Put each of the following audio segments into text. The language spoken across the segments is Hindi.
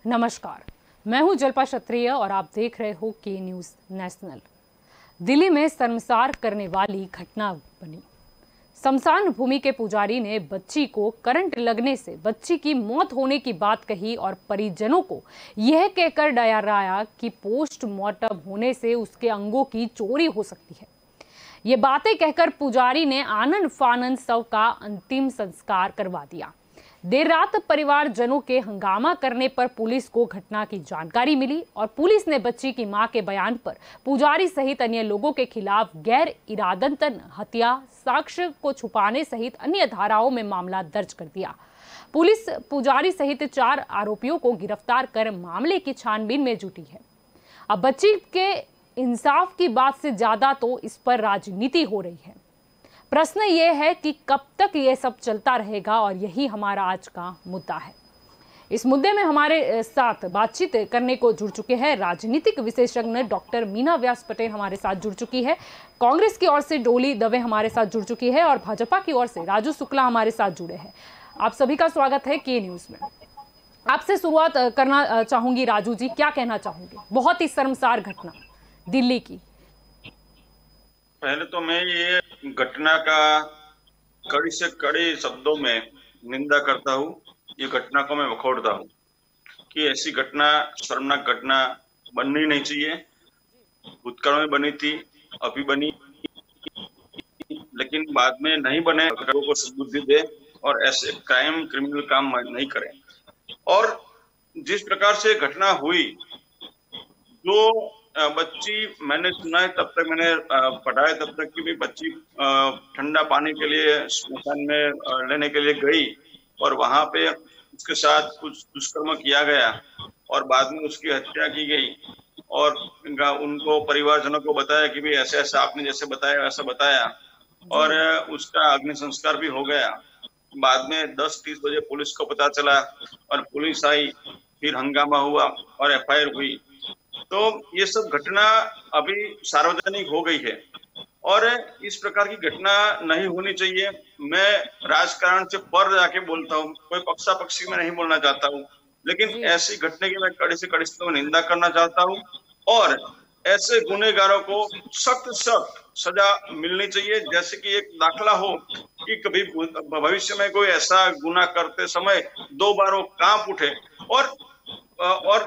नमस्कार, मैं हूं जल्पा क्षत्रिय और आप देख रहे हो के न्यूज़ नेशनल। दिल्ली में शर्मसार करने वाली घटना बनी। शमशान भूमि के पुजारी ने बच्ची को करंट लगने से बच्ची की मौत होने की बात कही और परिजनों को यह कहकर डराया कि पोस्टमार्टम होने से उसके अंगों की चोरी हो सकती है। ये बातें कहकर पुजारी ने आनन फानन शव का अंतिम संस्कार करवा दिया। देर रात परिवारजनों के हंगामा करने पर पुलिस को घटना की जानकारी मिली और पुलिस ने बच्ची की मां के बयान पर पुजारी सहित अन्य लोगों के खिलाफ गैर इरादतन हत्या, साक्ष्य को छुपाने सहित अन्य धाराओं में मामला दर्ज कर दिया। पुलिस पुजारी सहित 4 आरोपियों को गिरफ्तार कर मामले की छानबीन में जुटी है। अब बच्ची के इंसाफ की बात से ज्यादा तो इस पर राजनीति हो रही है। प्रश्न ये है कि कब तक ये सब चलता रहेगा और यही हमारा आज का मुद्दा है। इस मुद्दे में हमारे साथ बातचीत करने को जुड़ चुके हैं राजनीतिक विशेषज्ञ डॉक्टर मीना व्यास पटेल हमारे साथ जुड़ चुकी है, कांग्रेस की ओर से डोली दवे हमारे साथ जुड़ चुकी है और भाजपा की ओर से राजू शुक्ला हमारे साथ जुड़े हैं। आप सभी का स्वागत है के न्यूज में। आपसे शुरुआत करना चाहूंगी राजू जी, क्या कहना चाहूंगी? बहुत ही शर्मसार घटना दिल्ली की। पहले तो मैं ये घटना का कड़ी से कड़ी शब्दों में निंदा करता हूँ। ये घटना को मैं वखोड़ता हूँ कि ऐसी घटना, शर्मनाक घटना बननी नहीं चाहिए। भूतकाल में बनी थी, अभी बनी, लेकिन बाद में नहीं बने। लोगों को सद्बुद्धि दे और ऐसे क्रिमिनल काम नहीं करें। और जिस प्रकार से घटना हुई, जो बच्ची, मैंने सुना है, तब तक मैंने पढ़ा है तब तक कि भी बच्ची ठंडा पानी के लिए स्मशान में लेने के लिए गई और वहां पे उसके साथ कुछ दुष्कर्म किया गया और बाद में उसकी हत्या की गई और उनको परिवारजनों को बताया कि भी ऐसे ऐसा आपने जैसे बताया वैसा बताया और उसका अग्नि संस्कार भी हो गया। बाद में 10-30 बजे पुलिस को पता चला और पुलिस आई, फिर हंगामा हुआ और एफआईआर हुई। तो ये सब घटना अभी सार्वजनिक हो गई है और इस प्रकार की घटना नहीं होनी चाहिए। मैं राजकारण से पर जाके बोलता हूँ, कोई पक्षापक्षी में नहीं बोलना चाहता हूँ, लेकिन ऐसी घटना की मैं कड़ी से कड़ी निंदा करना चाहता हूँ और ऐसे गुनहगारों को सख्त सजा मिलनी चाहिए। जैसे कि एक दाखला हो कि कभी भविष्य में कोई ऐसा गुनाह करते समय 2 बार वो कांप उठे। और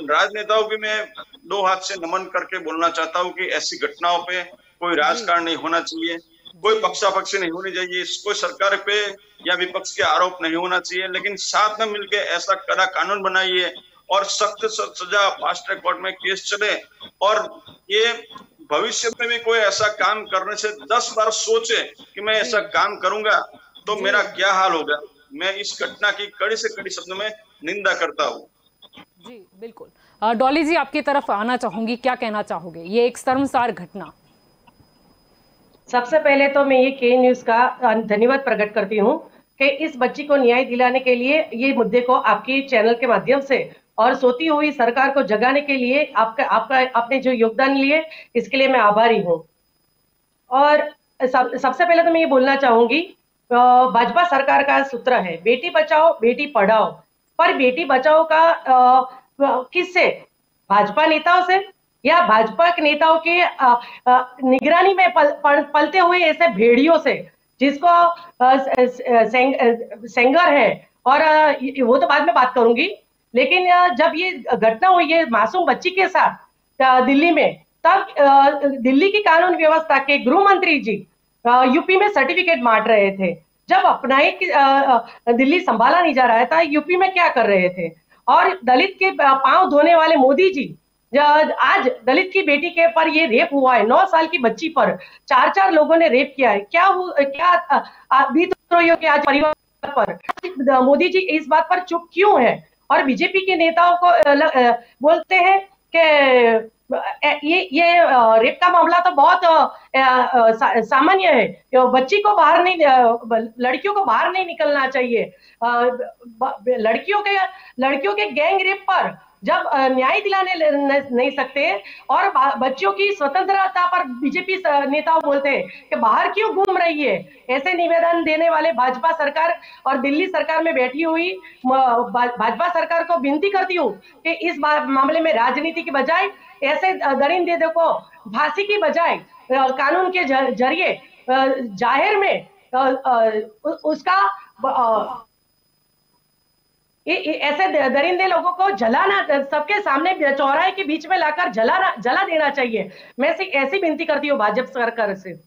राजनेताओं की मैं 2 हाथ से नमन करके बोलना चाहता हूँ कि ऐसी घटनाओं पे कोई राजकारण नहीं होना चाहिए, कोई पक्षापक्षी नहीं होनी चाहिए, कोई सरकार पे या विपक्ष के आरोप नहीं होना चाहिए, लेकिन साथ में मिलकर ऐसा कड़ा कानून बनाइए और सख्त सजा, फास्ट ट्रैक कोर्ट में केस चले और ये भविष्य में भी कोई ऐसा काम करने से 10 बार सोचे कि मैं ऐसा काम करूंगा तो मेरा क्या हाल होगा। मैं इस घटना की कड़ी से कड़ी शब्दों में निंदा करता हूँ। जी बिल्कुल। डॉली जी, आपकी तरफ आना चाहूंगी, क्या कहना चाहोगे? ये एक शर्मसार घटना। सबसे पहले तो मैं ये के न्यूज का धन्यवाद प्रकट करती हूँ कि इस बच्ची को न्याय दिलाने के लिए ये मुद्दे को आपके चैनल के माध्यम से और सोती हुई सरकार को जगाने के लिए आपने जो योगदान लिए, इसके लिए मैं आभारी हूँ। और सबसे पहले तो मैं ये बोलना चाहूंगी, भाजपा सरकार का सूत्र है बेटी बचाओ बेटी पढ़ाओ, पर बेटी बचाओ का किससे? भाजपा नेताओं से या भाजपा के नेताओं के निगरानी में पलते हुए ऐसे भेड़ियों से, जिसको सेंगर है। और वो तो बाद में बात करूंगी, लेकिन जब ये घटना हुई है मासूम बच्ची के साथ दिल्ली में, तब दिल्ली की कानून व्यवस्था के गृह मंत्री जी यूपी में सर्टिफिकेट बांट रहे थे। जब अपना ही दिल्ली संभाला नहीं जा रहा था, यूपी में क्या कर रहे थे? और दलित के पांव धोने वाले मोदी जी, आज दलित की बेटी के पर ये रेप हुआ है, 9 साल की बच्ची पर 4 लोगों ने रेप किया है। क्या बीत रही हो कि आज परिवार पर मोदी जी इस बात पर चुप क्यों है? और बीजेपी के नेताओं को बोलते हैं कि ये रेप का मामला तो बहुत सामान्य है, बच्ची को बाहर नहीं, लड़कियों को बाहर नहीं निकलना चाहिए। लड़कियों के गैंग रेप पर जब न्याय दिलाने नहीं सकते और बच्चों की स्वतंत्रता पर बीजेपी नेता बोलते हैं कि बाहर क्यों घूम रही है, ऐसे निवेदन देने वाले भाजपा सरकार और दिल्ली सरकार में बैठी हुई भाजपा सरकार को विनती करती हूँ कि इस मामले में राजनीति के बजाय ऐसे दरिंदे को फांसी की बजाय कानून के जरिए जाहिर में उसका ऐसे दरिंदे लोगों को जलाना, सबके सामने चौराहे के बीच में लाकर जला देना चाहिए। मैं ऐसी विनती करती हूँ भाजपा सरकार से।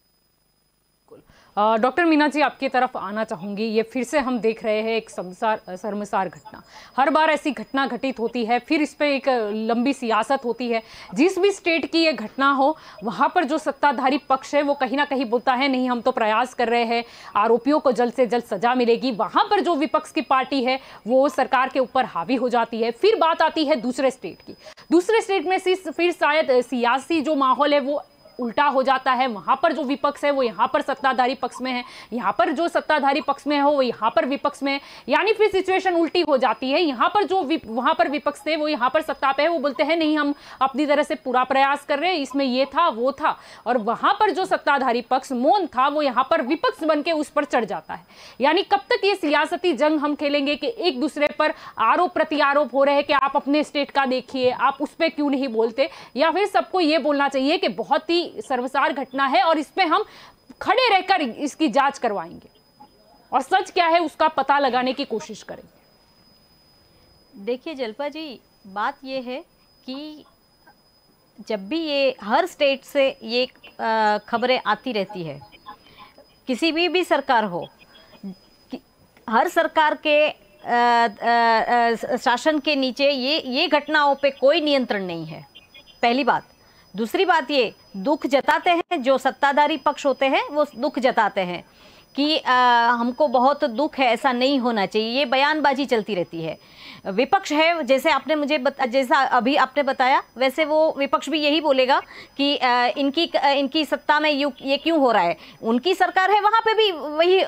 डॉक्टर मीना जी, आपकी तरफ आना चाहूंगी। ये फिर से हम देख रहे हैं एक शर्मसार घटना। हर बार ऐसी घटना घटित होती है, फिर इस पे एक लंबी सियासत होती है। जिस भी स्टेट की ये घटना हो, वहां पर जो सत्ताधारी पक्ष है वो कहीं ना कहीं बोलता है नहीं हम तो प्रयास कर रहे हैं, आरोपियों को जल्द से जल्द सजा मिलेगी। वहां पर जो विपक्ष की पार्टी है वो सरकार के ऊपर हावी हो जाती है। फिर बात आती है दूसरे स्टेट की। दूसरे स्टेट में फिर शायद सियासी जो माहौल है वो उल्टा हो जाता है। वहां पर जो विपक्ष है वो यहाँ पर सत्ताधारी पक्ष में है, यहाँ पर जो सत्ताधारी पक्ष में हो वो यहाँ पर विपक्ष में है, यानी फिर सिचुएशन उल्टी हो जाती है। यहाँ पर जो वहां पर विपक्ष थे वो यहाँ पर सत्ता पे है, वो बोलते हैं नहीं हम अपनी तरह से पूरा प्रयास कर रहे हैं, इसमें ये था वो था। और वहां पर जो सत्ताधारी पक्ष मौन था वो यहाँ पर विपक्ष बन के उस पर चढ़ जाता है। यानी कब तक ये सियासती जंग हम खेलेंगे कि एक दूसरे पर आरोप प्रत्यारोप हो रहे हैं कि आप अपने स्टेट का देखिए, आप उस पर क्यों नहीं बोलते, या फिर सबको ये बोलना चाहिए कि बहुत ही सर्वसार घटना है और इस पे हम खड़े रहकर इसकी जांच करवाएंगे और सच क्या है उसका पता लगाने की कोशिश करेंगे। देखिए जल्पा जी, बात ये है कि जब भी ये हर स्टेट से ये खबरें आती रहती है, किसी भी सरकार हो, हर सरकार के शासन के नीचे ये घटनाओं पे कोई नियंत्रण नहीं है, पहली बात। दूसरी बात, ये दुख जताते हैं, जो सत्ताधारी पक्ष होते हैं वो दुख जताते हैं कि हमको बहुत दुख है, ऐसा नहीं होना चाहिए, ये बयानबाजी चलती रहती है। विपक्ष है, जैसे आपने जैसा अभी आपने बताया वैसे वो विपक्ष भी यही बोलेगा कि इनकी सत्ता में ये क्यों हो रहा है। उनकी सरकार है, वहाँ पे भी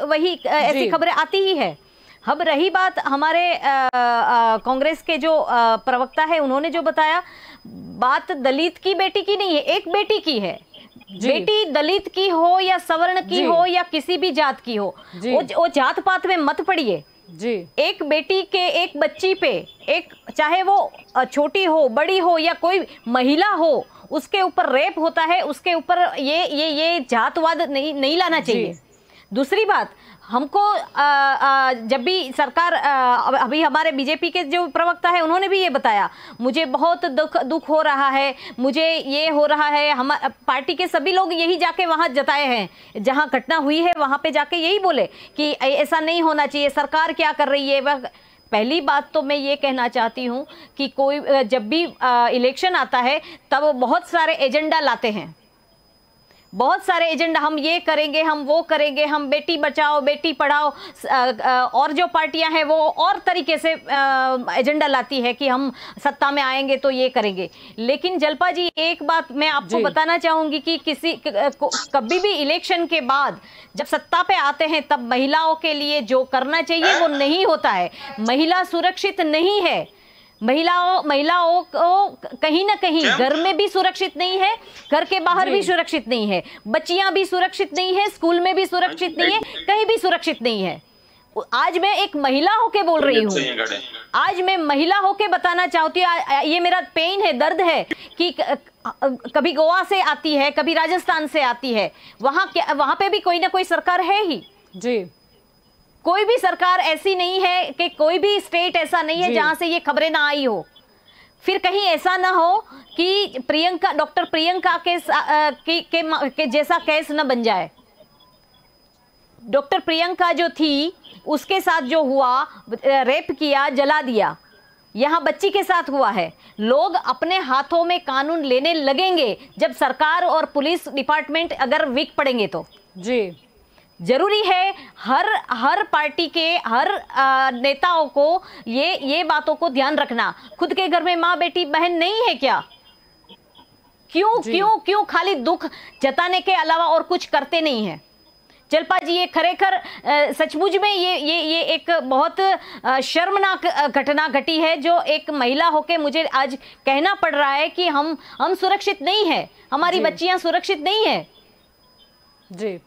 वही ऐसी खबरें आती ही है। अब रही बात हमारे कांग्रेस के जो प्रवक्ता है, उन्होंने जो बताया, बात दलित की बेटी की नहीं है, एक बेटी की है। बेटी दलित की हो या सवर्ण की हो या किसी भी जात की हो, वो जात पात में मत पड़िए जी। एक बेटी के, एक बच्ची पे, एक चाहे वो छोटी हो बड़ी हो या कोई महिला हो, उसके ऊपर रेप होता है, उसके ऊपर ये जातवाद नहीं लाना चाहिए। दूसरी बात, हमको जब भी सरकार, अभी हमारे बीजेपी के जो प्रवक्ता है उन्होंने भी ये बताया, मुझे बहुत दुख हो रहा है, मुझे ये हो रहा है। हम पार्टी के सभी लोग यही जाके वहाँ जताए हैं, जहाँ घटना हुई है वहाँ पे जाके यही बोले कि ऐसा नहीं होना चाहिए, सरकार क्या कर रही है। पहली बात तो मैं ये कहना चाहती हूँ कि कोई जब भी इलेक्शन आता है तब बहुत सारे एजेंडा लाते हैं, बहुत सारे एजेंडा, हम ये करेंगे, हम वो करेंगे, हम बेटी बचाओ बेटी पढ़ाओ, और जो पार्टियां हैं वो और तरीके से एजेंडा लाती है कि हम सत्ता में आएंगे तो ये करेंगे। लेकिन जल्पा जी, एक बात मैं आपको बताना चाहूंगी कि कभी भी इलेक्शन के बाद जब सत्ता पे आते हैं तब महिलाओं के लिए जो करना चाहिए वो नहीं होता है। महिला सुरक्षित नहीं है, महिलाओं को कहीं ना कहीं घर में भी सुरक्षित नहीं है, घर के बाहर भी सुरक्षित नहीं है, बच्चियां भी सुरक्षित नहीं है, स्कूल में भी सुरक्षित नहीं है, कहीं भी सुरक्षित नहीं है। आज मैं एक महिला होके बोल रही हूँ, आज मैं महिला होके बताना चाहती हूँ, ये मेरा पेन है, दर्द है कि कभी गोवा से आती है, कभी राजस्थान से आती है, वहां पे भी कोई ना कोई सरकार है ही जी। कोई भी सरकार ऐसी नहीं है कि कोई भी स्टेट ऐसा नहीं है जहां से ये खबरें ना आई हो। फिर कहीं ऐसा ना हो कि डॉक्टर प्रियंका के जैसा केस न बन जाए। डॉक्टर प्रियंका जो थी उसके साथ जो हुआ, रेप किया, जला दिया, यहाँ बच्ची के साथ हुआ है। लोग अपने हाथों में कानून लेने लगेंगे जब सरकार और पुलिस डिपार्टमेंट अगर वीक पड़ेंगे तो जी। जरूरी है हर पार्टी के हर नेताओं को ये बातों को ध्यान रखना। खुद के घर में माँ बेटी बहन नहीं है क्या? क्यों खाली दुख जताने के अलावा और कुछ करते नहीं है? जलपा जी, ये खरेखर सचमुच में ये एक बहुत शर्मनाक घटना घटी है, जो एक महिला होके मुझे आज कहना पड़ रहा है कि हम सुरक्षित नहीं है, हमारी बच्चियां सुरक्षित नहीं है। जी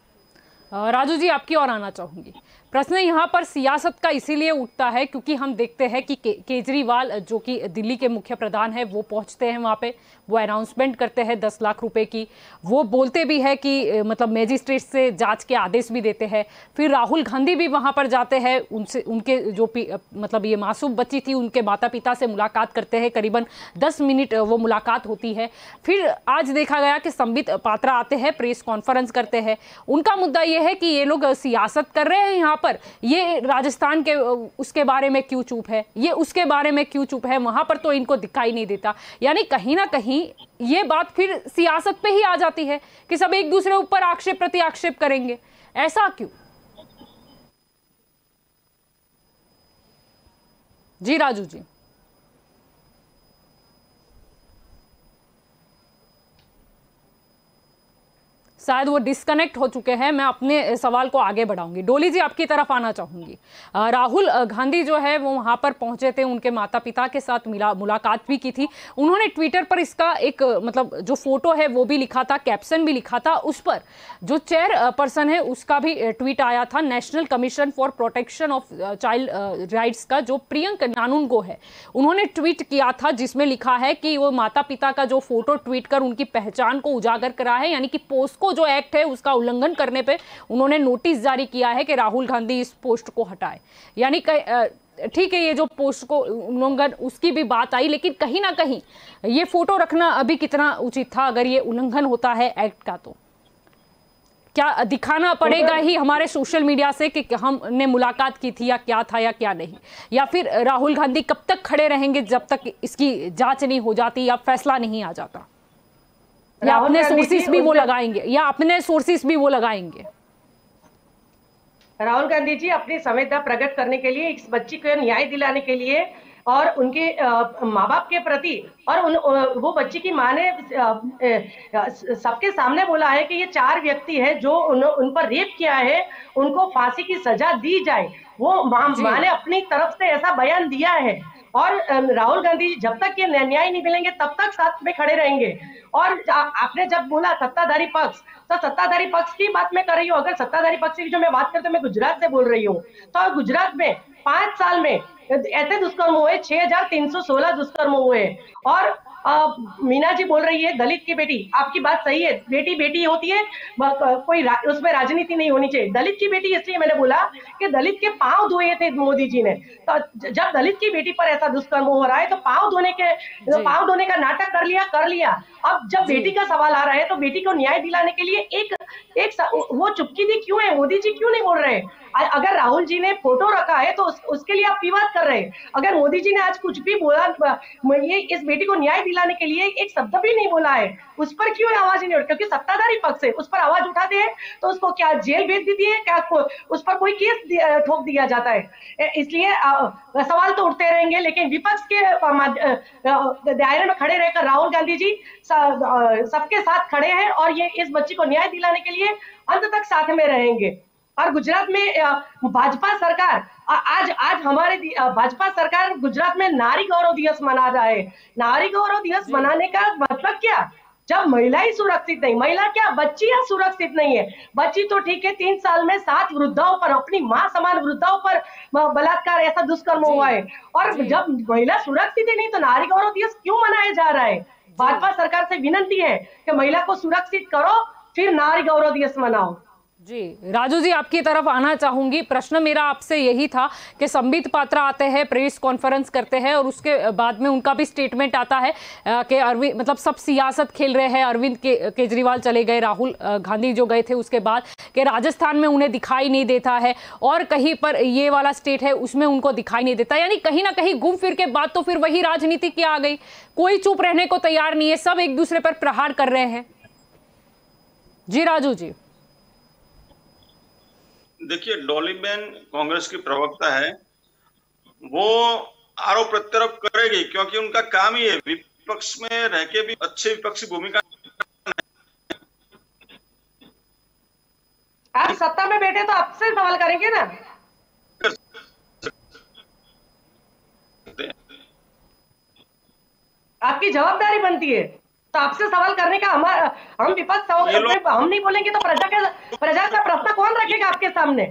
राजू जी, आपकी ओर आना चाहूंगी। प्रश्न यहाँ पर सियासत का इसीलिए उठता है क्योंकि हम देखते हैं कि केजरीवाल जो कि दिल्ली के मुख्य प्रधान है, वो पहुंचते हैं वहाँ पे, वो अनाउंसमेंट करते हैं 10 लाख रुपए की, वो बोलते भी है कि मतलब मैजिस्ट्रेट से जांच के आदेश भी देते हैं। फिर राहुल गांधी भी वहाँ पर जाते हैं, उनसे उनके जो मतलब ये मासूम बच्ची थी उनके माता पिता से मुलाकात करते हैं, करीबन 10 मिनट वो मुलाकात होती है। फिर आज देखा गया कि संबित पात्रा आते हैं, प्रेस कॉन्फ्रेंस करते हैं। उनका मुद्दा ये है कि ये लोग सियासत कर रहे हैं यहाँ पर, ये राजस्थान के उसके बारे में क्यों चुप है, ये उसके बारे में क्यों चुप है, वहां पर तो इनको दिखाई नहीं देता। यानी कहीं ना कहीं ये बात फिर सियासत पे ही आ जाती है कि सब एक दूसरे ऊपर आक्षेप प्रति आक्षेप करेंगे। ऐसा क्यों? जी राजू जी। शायद वो डिस्कनेक्ट हो चुके हैं। मैं अपने सवाल को आगे बढ़ाऊंगी। डोली जी, आपकी तरफ आना चाहूंगी। राहुल गांधी जो है वो वहां पर पहुंचे थे, उनके माता पिता के साथ मुलाकात भी की थी। उन्होंने ट्विटर पर इसका एक मतलब जो फोटो है वो भी लिखा था, कैप्शन भी लिखा था। उस पर जो चेयर पर्सन है उसका भी ट्वीट आया था, national commission for protection of child rights का जो प्रियंका नानुंगो है, उन्होंने ट्वीट किया था जिसमें लिखा है कि वो माता पिता का जो फोटो ट्वीट कर उनकी पहचान को उजागर करा है, यानी कि पोस्को जो एक्ट है उसका उल्लंघन करने पे उन्होंने नोटिस जारी किया है कि राहुल गांधी इस पोस्ट को हटाए। यानी ठीक है, ये जो पोस्ट को उल्लंघन उसकी भी बात आई, लेकिन कहीं ना कहीं ये फोटो रखना अभी कितना उचित था? अगर ये उल्लंघन होता है एक्ट का तो क्या दिखाना पड़ेगा ही हमारे सोशल मीडिया से कि हमने मुलाकात की थी या क्या था या क्या नहीं? या फिर राहुल गांधी कब तक खड़े रहेंगे जब तक इसकी जांच नहीं हो जाती या फैसला नहीं आ जाता? या अपने सोर्सेस भी वो लगाएंगे राहुल गांधी जी अपनी संवेदना प्रकट करने के लिए, इस बच्ची को न्याय दिलाने के लिए और उनके माँ बाप के प्रति, और वो बच्ची की माँ ने सबके सामने बोला है कि ये 4 व्यक्ति है जो उन पर रेप किया है, उनको फांसी की सजा दी जाए। वो माँ ने अपनी तरफ से ऐसा बयान दिया है। और राहुल गांधी जब तक ये न्याय नहीं मिलेंगे तब तक साथ में खड़े रहेंगे। और आपने जब बोला सत्ताधारी पक्ष, तो सत्ताधारी पक्ष की बात मैं कर रही हूँ। अगर सत्ताधारी पक्ष की जो मैं बात करता हूँ, मैं गुजरात से बोल रही हूँ। तो गुजरात में 5 साल में ऐसे दुष्कर्म हुए, 6316 दुष्कर्म हुए। और मीना जी बोल रही है दलित की बेटी, आपकी बात सही है, बेटी बेटी होती है, कोई उसमें राजनीति नहीं होनी चाहिए। दलित की बेटी इसलिए मैंने बोला कि दलित के पांव धोए थे मोदी जी ने। तो जब दलित की बेटी पर ऐसा दुष्कर्म हो रहा है तो पांव धोने का नाटक कर लिया। अब जब बेटी का सवाल आ रहा है तो बेटी को न्याय दिलाने के लिए एक वो चुपकी दी क्यों है? मोदी जी क्यों नहीं बोल रहे? अगर राहुल जी ने फोटो रखा है तो उसके लिए आप विवाद कर रहे हैं। अगर मोदी जी ने आज कुछ भी बोला, ये इस बेटी को न्याय दिलाने के लिए एक शब्द भी नहीं बोला है, उस पर क्यों आवाज नहीं उठती? क्योंकि सत्ताधारी पक्ष है, उस पर आवाज उठाते हैं तो उसको क्या जेल भेज देती है, क्या उस पर कोई केस ठोक दिया जाता है? इसलिए सवाल तो उठते रहेंगे, लेकिन विपक्ष के दायरे में खड़े रहकर राहुल गांधी जी सबके साथ खड़े हैं और ये इस बच्ची को न्याय दिलाने के लिए अंत तक साथ में रहेंगे। और गुजरात में भाजपा सरकार आज हमारे भाजपा सरकार गुजरात में नारी गौरव दिवस मना रहा है। नारी गौरव दिवस मनाने का मतलब क्या? जब महिला ही सुरक्षित नहीं, महिला क्या बच्चियां सुरक्षित नहीं है। बच्ची तो ठीक है, 3 साल में 7 वृद्धाओं पर, अपनी मां समान वृद्धाओं पर बलात्कार, ऐसा दुष्कर्म हुआ है। और जब महिला सुरक्षित ही नहीं तो नारी गौरव दिवस क्यों मनाया जा रहा है? भाजपा सरकार से विनती है कि महिला को सुरक्षित करो, फिर नारी गौरव दिवस मनाओ। जी राजू जी, आपकी तरफ आना चाहूंगी। प्रश्न मेरा आपसे यही था कि संबित पात्रा आते हैं, प्रेस कॉन्फ्रेंस करते हैं और उसके बाद में उनका भी स्टेटमेंट आता है कि अरविंद मतलब सब सियासत खेल रहे हैं। अरविंद केजरीवाल चले गए, राहुल गांधी जो गए थे उसके बाद, कि राजस्थान में उन्हें दिखाई नहीं देता है और कहीं पर ये वाला स्टेट है उसमें उनको दिखाई नहीं देता। यानी कहीं ना कहीं घूम फिर के बाद तो फिर वही राजनीति की आ गई। कोई चुप रहने को तैयार नहीं है, सब एक दूसरे पर प्रहार कर रहे हैं। जी राजू जी। देखिए, डॉलीबेन कांग्रेस की प्रवक्ता है, वो आरोप प्रत्यारोप करेगी क्योंकि उनका काम ही है विपक्ष में रह के भी अच्छी विपक्षी भूमिका। आप सत्ता में बैठे तो आपसे सवाल करेंगे ना। आपकी जवाबदारी बनती है, तो आपसे सवाल करने का हम विपक्ष हम नहीं बोलेंगे तो प्रजा का प्रश्न कौन रखेगा आपके सामने?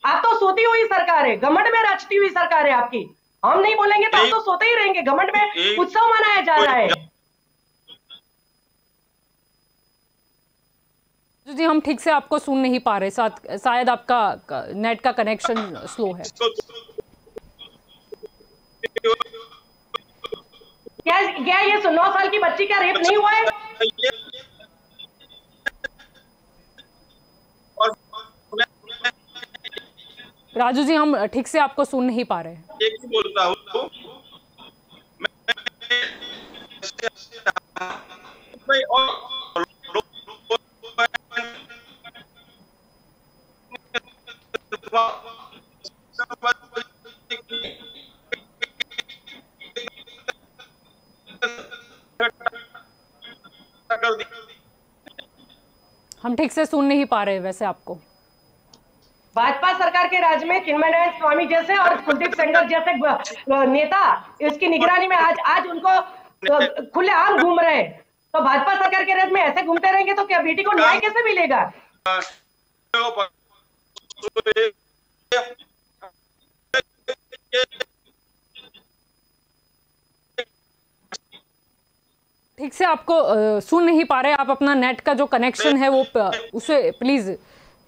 आप तो सोती हुई सरकार है, घमंड में राजती हुई सरकार है आपकी। हम नहीं बोलेंगे तो आप तो सोते ही रहेंगे। घमंड में उत्सव मनाया जा रहा है। जी हम ठीक से आपको सुन नहीं पा रहे, शायद आपका नेट का कनेक्शन स्लो है। क्या ये 9 साल की बच्ची का रेप नहीं हुआ है? राजू जी हम ठीक से आपको सुन नहीं पा रहे। एक ही बोलता हूँ हम ठीक से सुन नहीं पा रहे वैसे आपको। भाजपा सरकार के राज में चिन्मय नारायण स्वामी जैसे और कुलदीप सेंगर जैसे नेता इसकी निगरानी में आज उनको खुलेआम घूम रहे हैं। तो भाजपा सरकार के राज में ऐसे घूमते रहेंगे तो क्या बेटी को न्याय कैसे मिलेगा? ठीक से आपको सुन नहीं पा रहे। आप अपना नेट का जो कनेक्शन है वो उसे प्लीज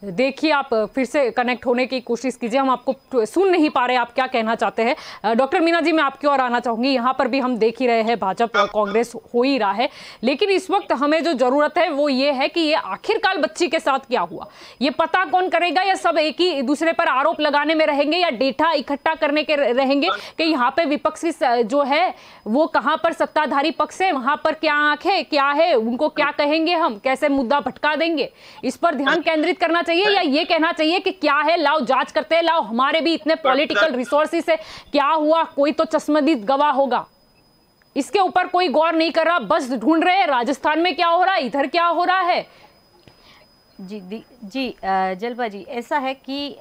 देखिए, आप फिर से कनेक्ट होने की कोशिश कीजिए। हम आपको सुन नहीं पा रहे आप क्या कहना चाहते हैं। डॉक्टर मीना जी मैं आपकी ओर आना चाहूंगी। यहाँ पर भी हम देख ही रहे हैं भाजपा कांग्रेस हो ही रहा है, लेकिन इस वक्त हमें जो जरूरत है वो ये है कि ये आखिरकार बच्ची के साथ क्या हुआ ये पता कौन करेगा? या सब एक ही दूसरे पर आरोप लगाने में रहेंगे या डेटा इकट्ठा करने के रहेंगे कि यहाँ पे विपक्षी जो है वो कहाँ पर सत्ताधारी पक्ष है, वहां पर क्या आंख है, क्या है, उनको क्या कहेंगे, हम कैसे मुद्दा भटका देंगे? इस पर ध्यान केंद्रित करना चाहिए या ये कहना चाहिए कि क्या है लाओ जांच करते हैं, लाओ हमारे भी इतने पॉलिटिकल रिसोर्सेस है, क्या हुआ कोई तो चश्मदीद गवाह होगा? इसके ऊपर कोई गौर नहीं कर रहा, बस ढूंढ रहे हैं राजस्थान में क्या हो रहा है, इधर क्या हो रहा है। जी जलपा जी ऐसा है कि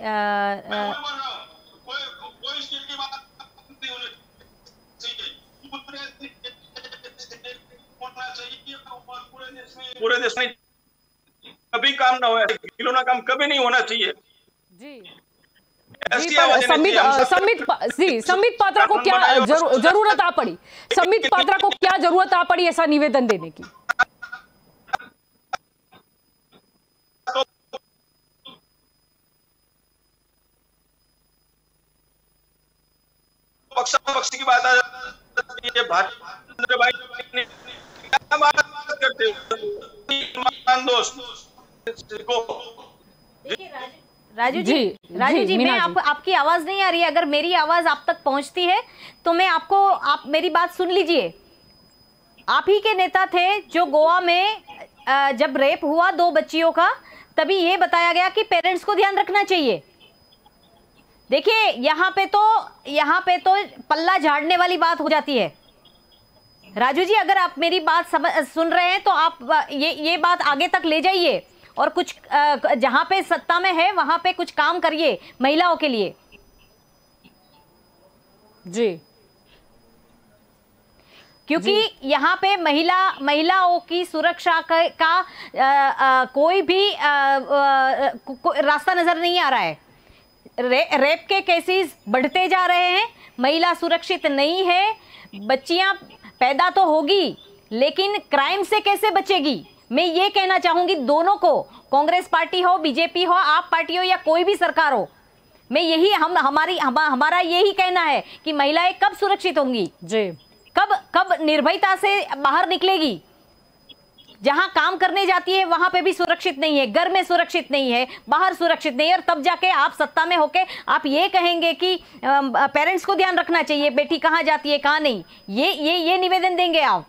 पूरे देश में कभी काम ना हो, खिलौना काम कभी नहीं होना चाहिए। जी संबित पात्रा को क्या जरूरत आ पड़ी, संबित पात्रा को क्या जरूरत आ पड़ी ऐसा निवेदन देने की? पक्ष की बात आ जाती है, भाजपा भाई ने क्या बात करते हो दोस्त को? राजू जी मैं आपकी आवाज नहीं आ रही है। अगर मेरी आवाज आप तक पहुंचती है तो मैं आप मेरी बात सुन लीजिए। आप ही के नेता थे जो गोवा में जब रेप हुआ 2 बच्चियों का, तभी ये बताया गया कि पेरेंट्स को ध्यान रखना चाहिए। देखिए यहाँ पे तो पल्ला झाड़ने वाली बात हो जाती है। राजू जी अगर आप मेरी बात सुन रहे हैं तो आप ये बात आगे तक ले जाइए और कुछ जहां पे सत्ता में है वहां पे कुछ काम करिए महिलाओं के लिए। जी क्योंकि यहाँ पे महिलाओं की सुरक्षा का कोई भी रास्ता नजर नहीं आ रहा है। रेप के केसेस बढ़ते जा रहे हैं, महिला सुरक्षित नहीं है, बच्चियां पैदा तो होगी लेकिन क्राइम से कैसे बचेगी? मैं ये कहना चाहूंगी दोनों को, कांग्रेस पार्टी हो, बीजेपी हो, आप पार्टी हो या कोई भी सरकार हो, मैं यही हमारा यही कहना है कि महिलाएं कब सुरक्षित होंगी, जी कब निर्भयता से बाहर निकलेगी? जहां काम करने जाती है वहां पे भी सुरक्षित नहीं है, घर में सुरक्षित नहीं है, बाहर सुरक्षित नहीं है, और तब जाके आप सत्ता में होके आप ये कहेंगे कि पेरेंट्स को ध्यान रखना चाहिए, बेटी कहां जाती है कहां नहीं, ये निवेदन देंगे आप?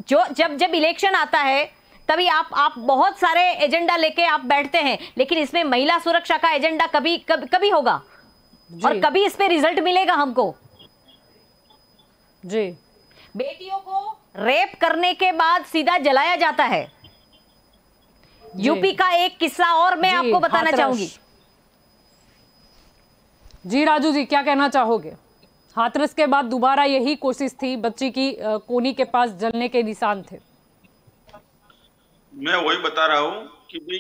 जो जब इलेक्शन आता है तभी आप बहुत सारे एजेंडा लेके आप बैठते हैं, लेकिन इसमें महिला सुरक्षा का एजेंडा कभी होगा और कभी इस पे रिजल्ट मिलेगा हमको? जी बेटियों को रेप करने के बाद सीधा जलाया जाता है। यूपी का एक किस्सा और मैं आपको बताना चाहूंगी। जी राजू जी, क्या कहना चाहोगे? हाथरस के बाद दोबारा यही कोशिश थी, बच्ची की कोनी के पास जलने के निशान थे। मैं वही बता रहा हूँ कि भाई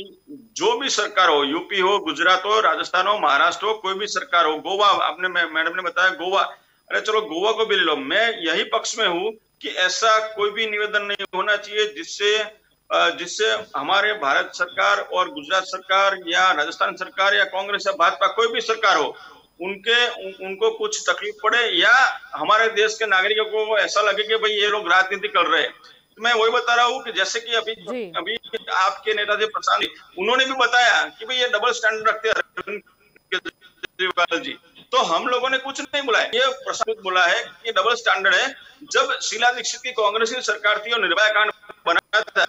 जो भी सरकार हो, यूपी हो, गुजरात हो, राजस्थान हो, महाराष्ट्र हो, कोई भी सरकार हो, गोवा, आपने मैडम ने बताया गोवा, अरे चलो गोवा को भी ले लो, मैं यही पक्ष में हूँ कि ऐसा कोई भी निवेदन नहीं होना चाहिए जिससे हमारे भारत सरकार और गुजरात सरकार या राजस्थान सरकार या कांग्रेस या भाजपा कोई भी सरकार हो उनको कुछ तकलीफ पड़े या हमारे देश के नागरिकों को ऐसा लगे कि भाई ये लोग राजनीति कर रहे हैं। तो मैं वही बता रहा हूँ कि जैसे कि अभी आपके नेता थे प्रशांत, उन्होंने भी बताया कि भाई ये डबल स्टैंडर्ड रखते हैं अरविंद केजरीवाल जी, तो हम लोगों ने कुछ नहीं बोला है, ये प्रशांत बोला है कि डबल स्टैंडर्ड है। जब शीला दीक्षित की कांग्रेस की सरकार थी और निर्भया कांड बना था,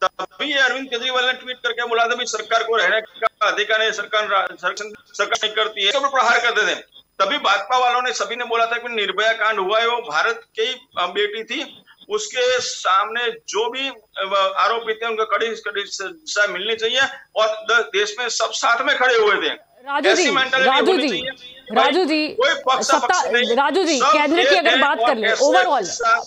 तभी अरविंद केजरीवाल ने ट्वीट करके बोला था भी सरकार को रहने का अधिकार नहीं, सरकार नहीं करती है, सब प्रहार करते थे। तभी भाजपा वालों ने सभी ने बोला था कि निर्भया कांड हुआ है वो भारत की बेटी थी, उसके सामने जो भी आरोपी थे उनको कड़ी सजा मिलनी चाहिए और देश में सब साथ में खड़े हुए थे। राजू जी, केंद्र की अगर बात कर ले, ओवरऑल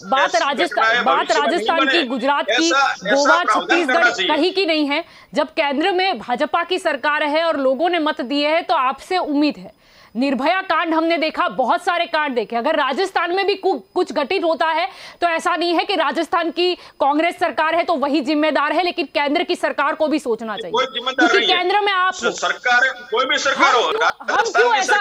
बात राजस्थान की, गुजरात की, गोवा, छत्तीसगढ़ कहीं की नहीं है। जब केंद्र में भाजपा की सरकार है और लोगों ने मत दिए हैं तो आपसे उम्मीद है। निर्भया कांड हमने देखा, बहुत सारे कांड देखे। अगर राजस्थान में भी कुछ घटित होता है तो ऐसा नहीं है कि राजस्थान की कांग्रेस सरकार है तो वही जिम्मेदार है, लेकिन केंद्र की सरकार को भी सोचना चाहिए, क्योंकि केंद्र में आप सरकार, कोई भी सरकार हो, हम क्यों ऐसा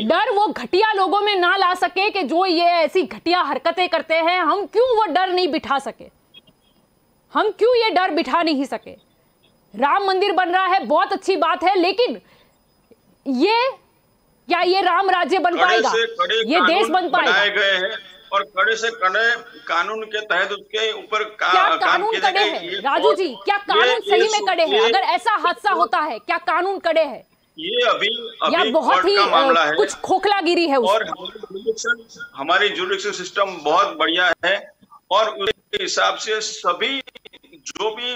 डर वो घटिया लोगों में ना ला सके कि जो ये ऐसी घटिया हरकतें करते हैं, हम क्यों वो डर नहीं बिठा सके? हम क्यों ये डर बिठा नहीं सके? राम मंदिर बन रहा है, बहुत अच्छी बात है, लेकिन क्या ये राम राज्य बन पाएगा? ये देश बन पाएगा? गए हैं और कड़े से कड़े कानून के तहत उसके ऊपर क्या कानून कड़े हैं? राजू जी, क्या कानून सही में कड़े हैं? अगर ऐसा हादसा होता है, क्या कानून कड़े हैं? ये अभी या बहुत ही कुछ खोखलागिरी है और हमारी जुडिशियल सिस्टम बहुत बढ़िया है और उसके हिसाब से सभी जो भी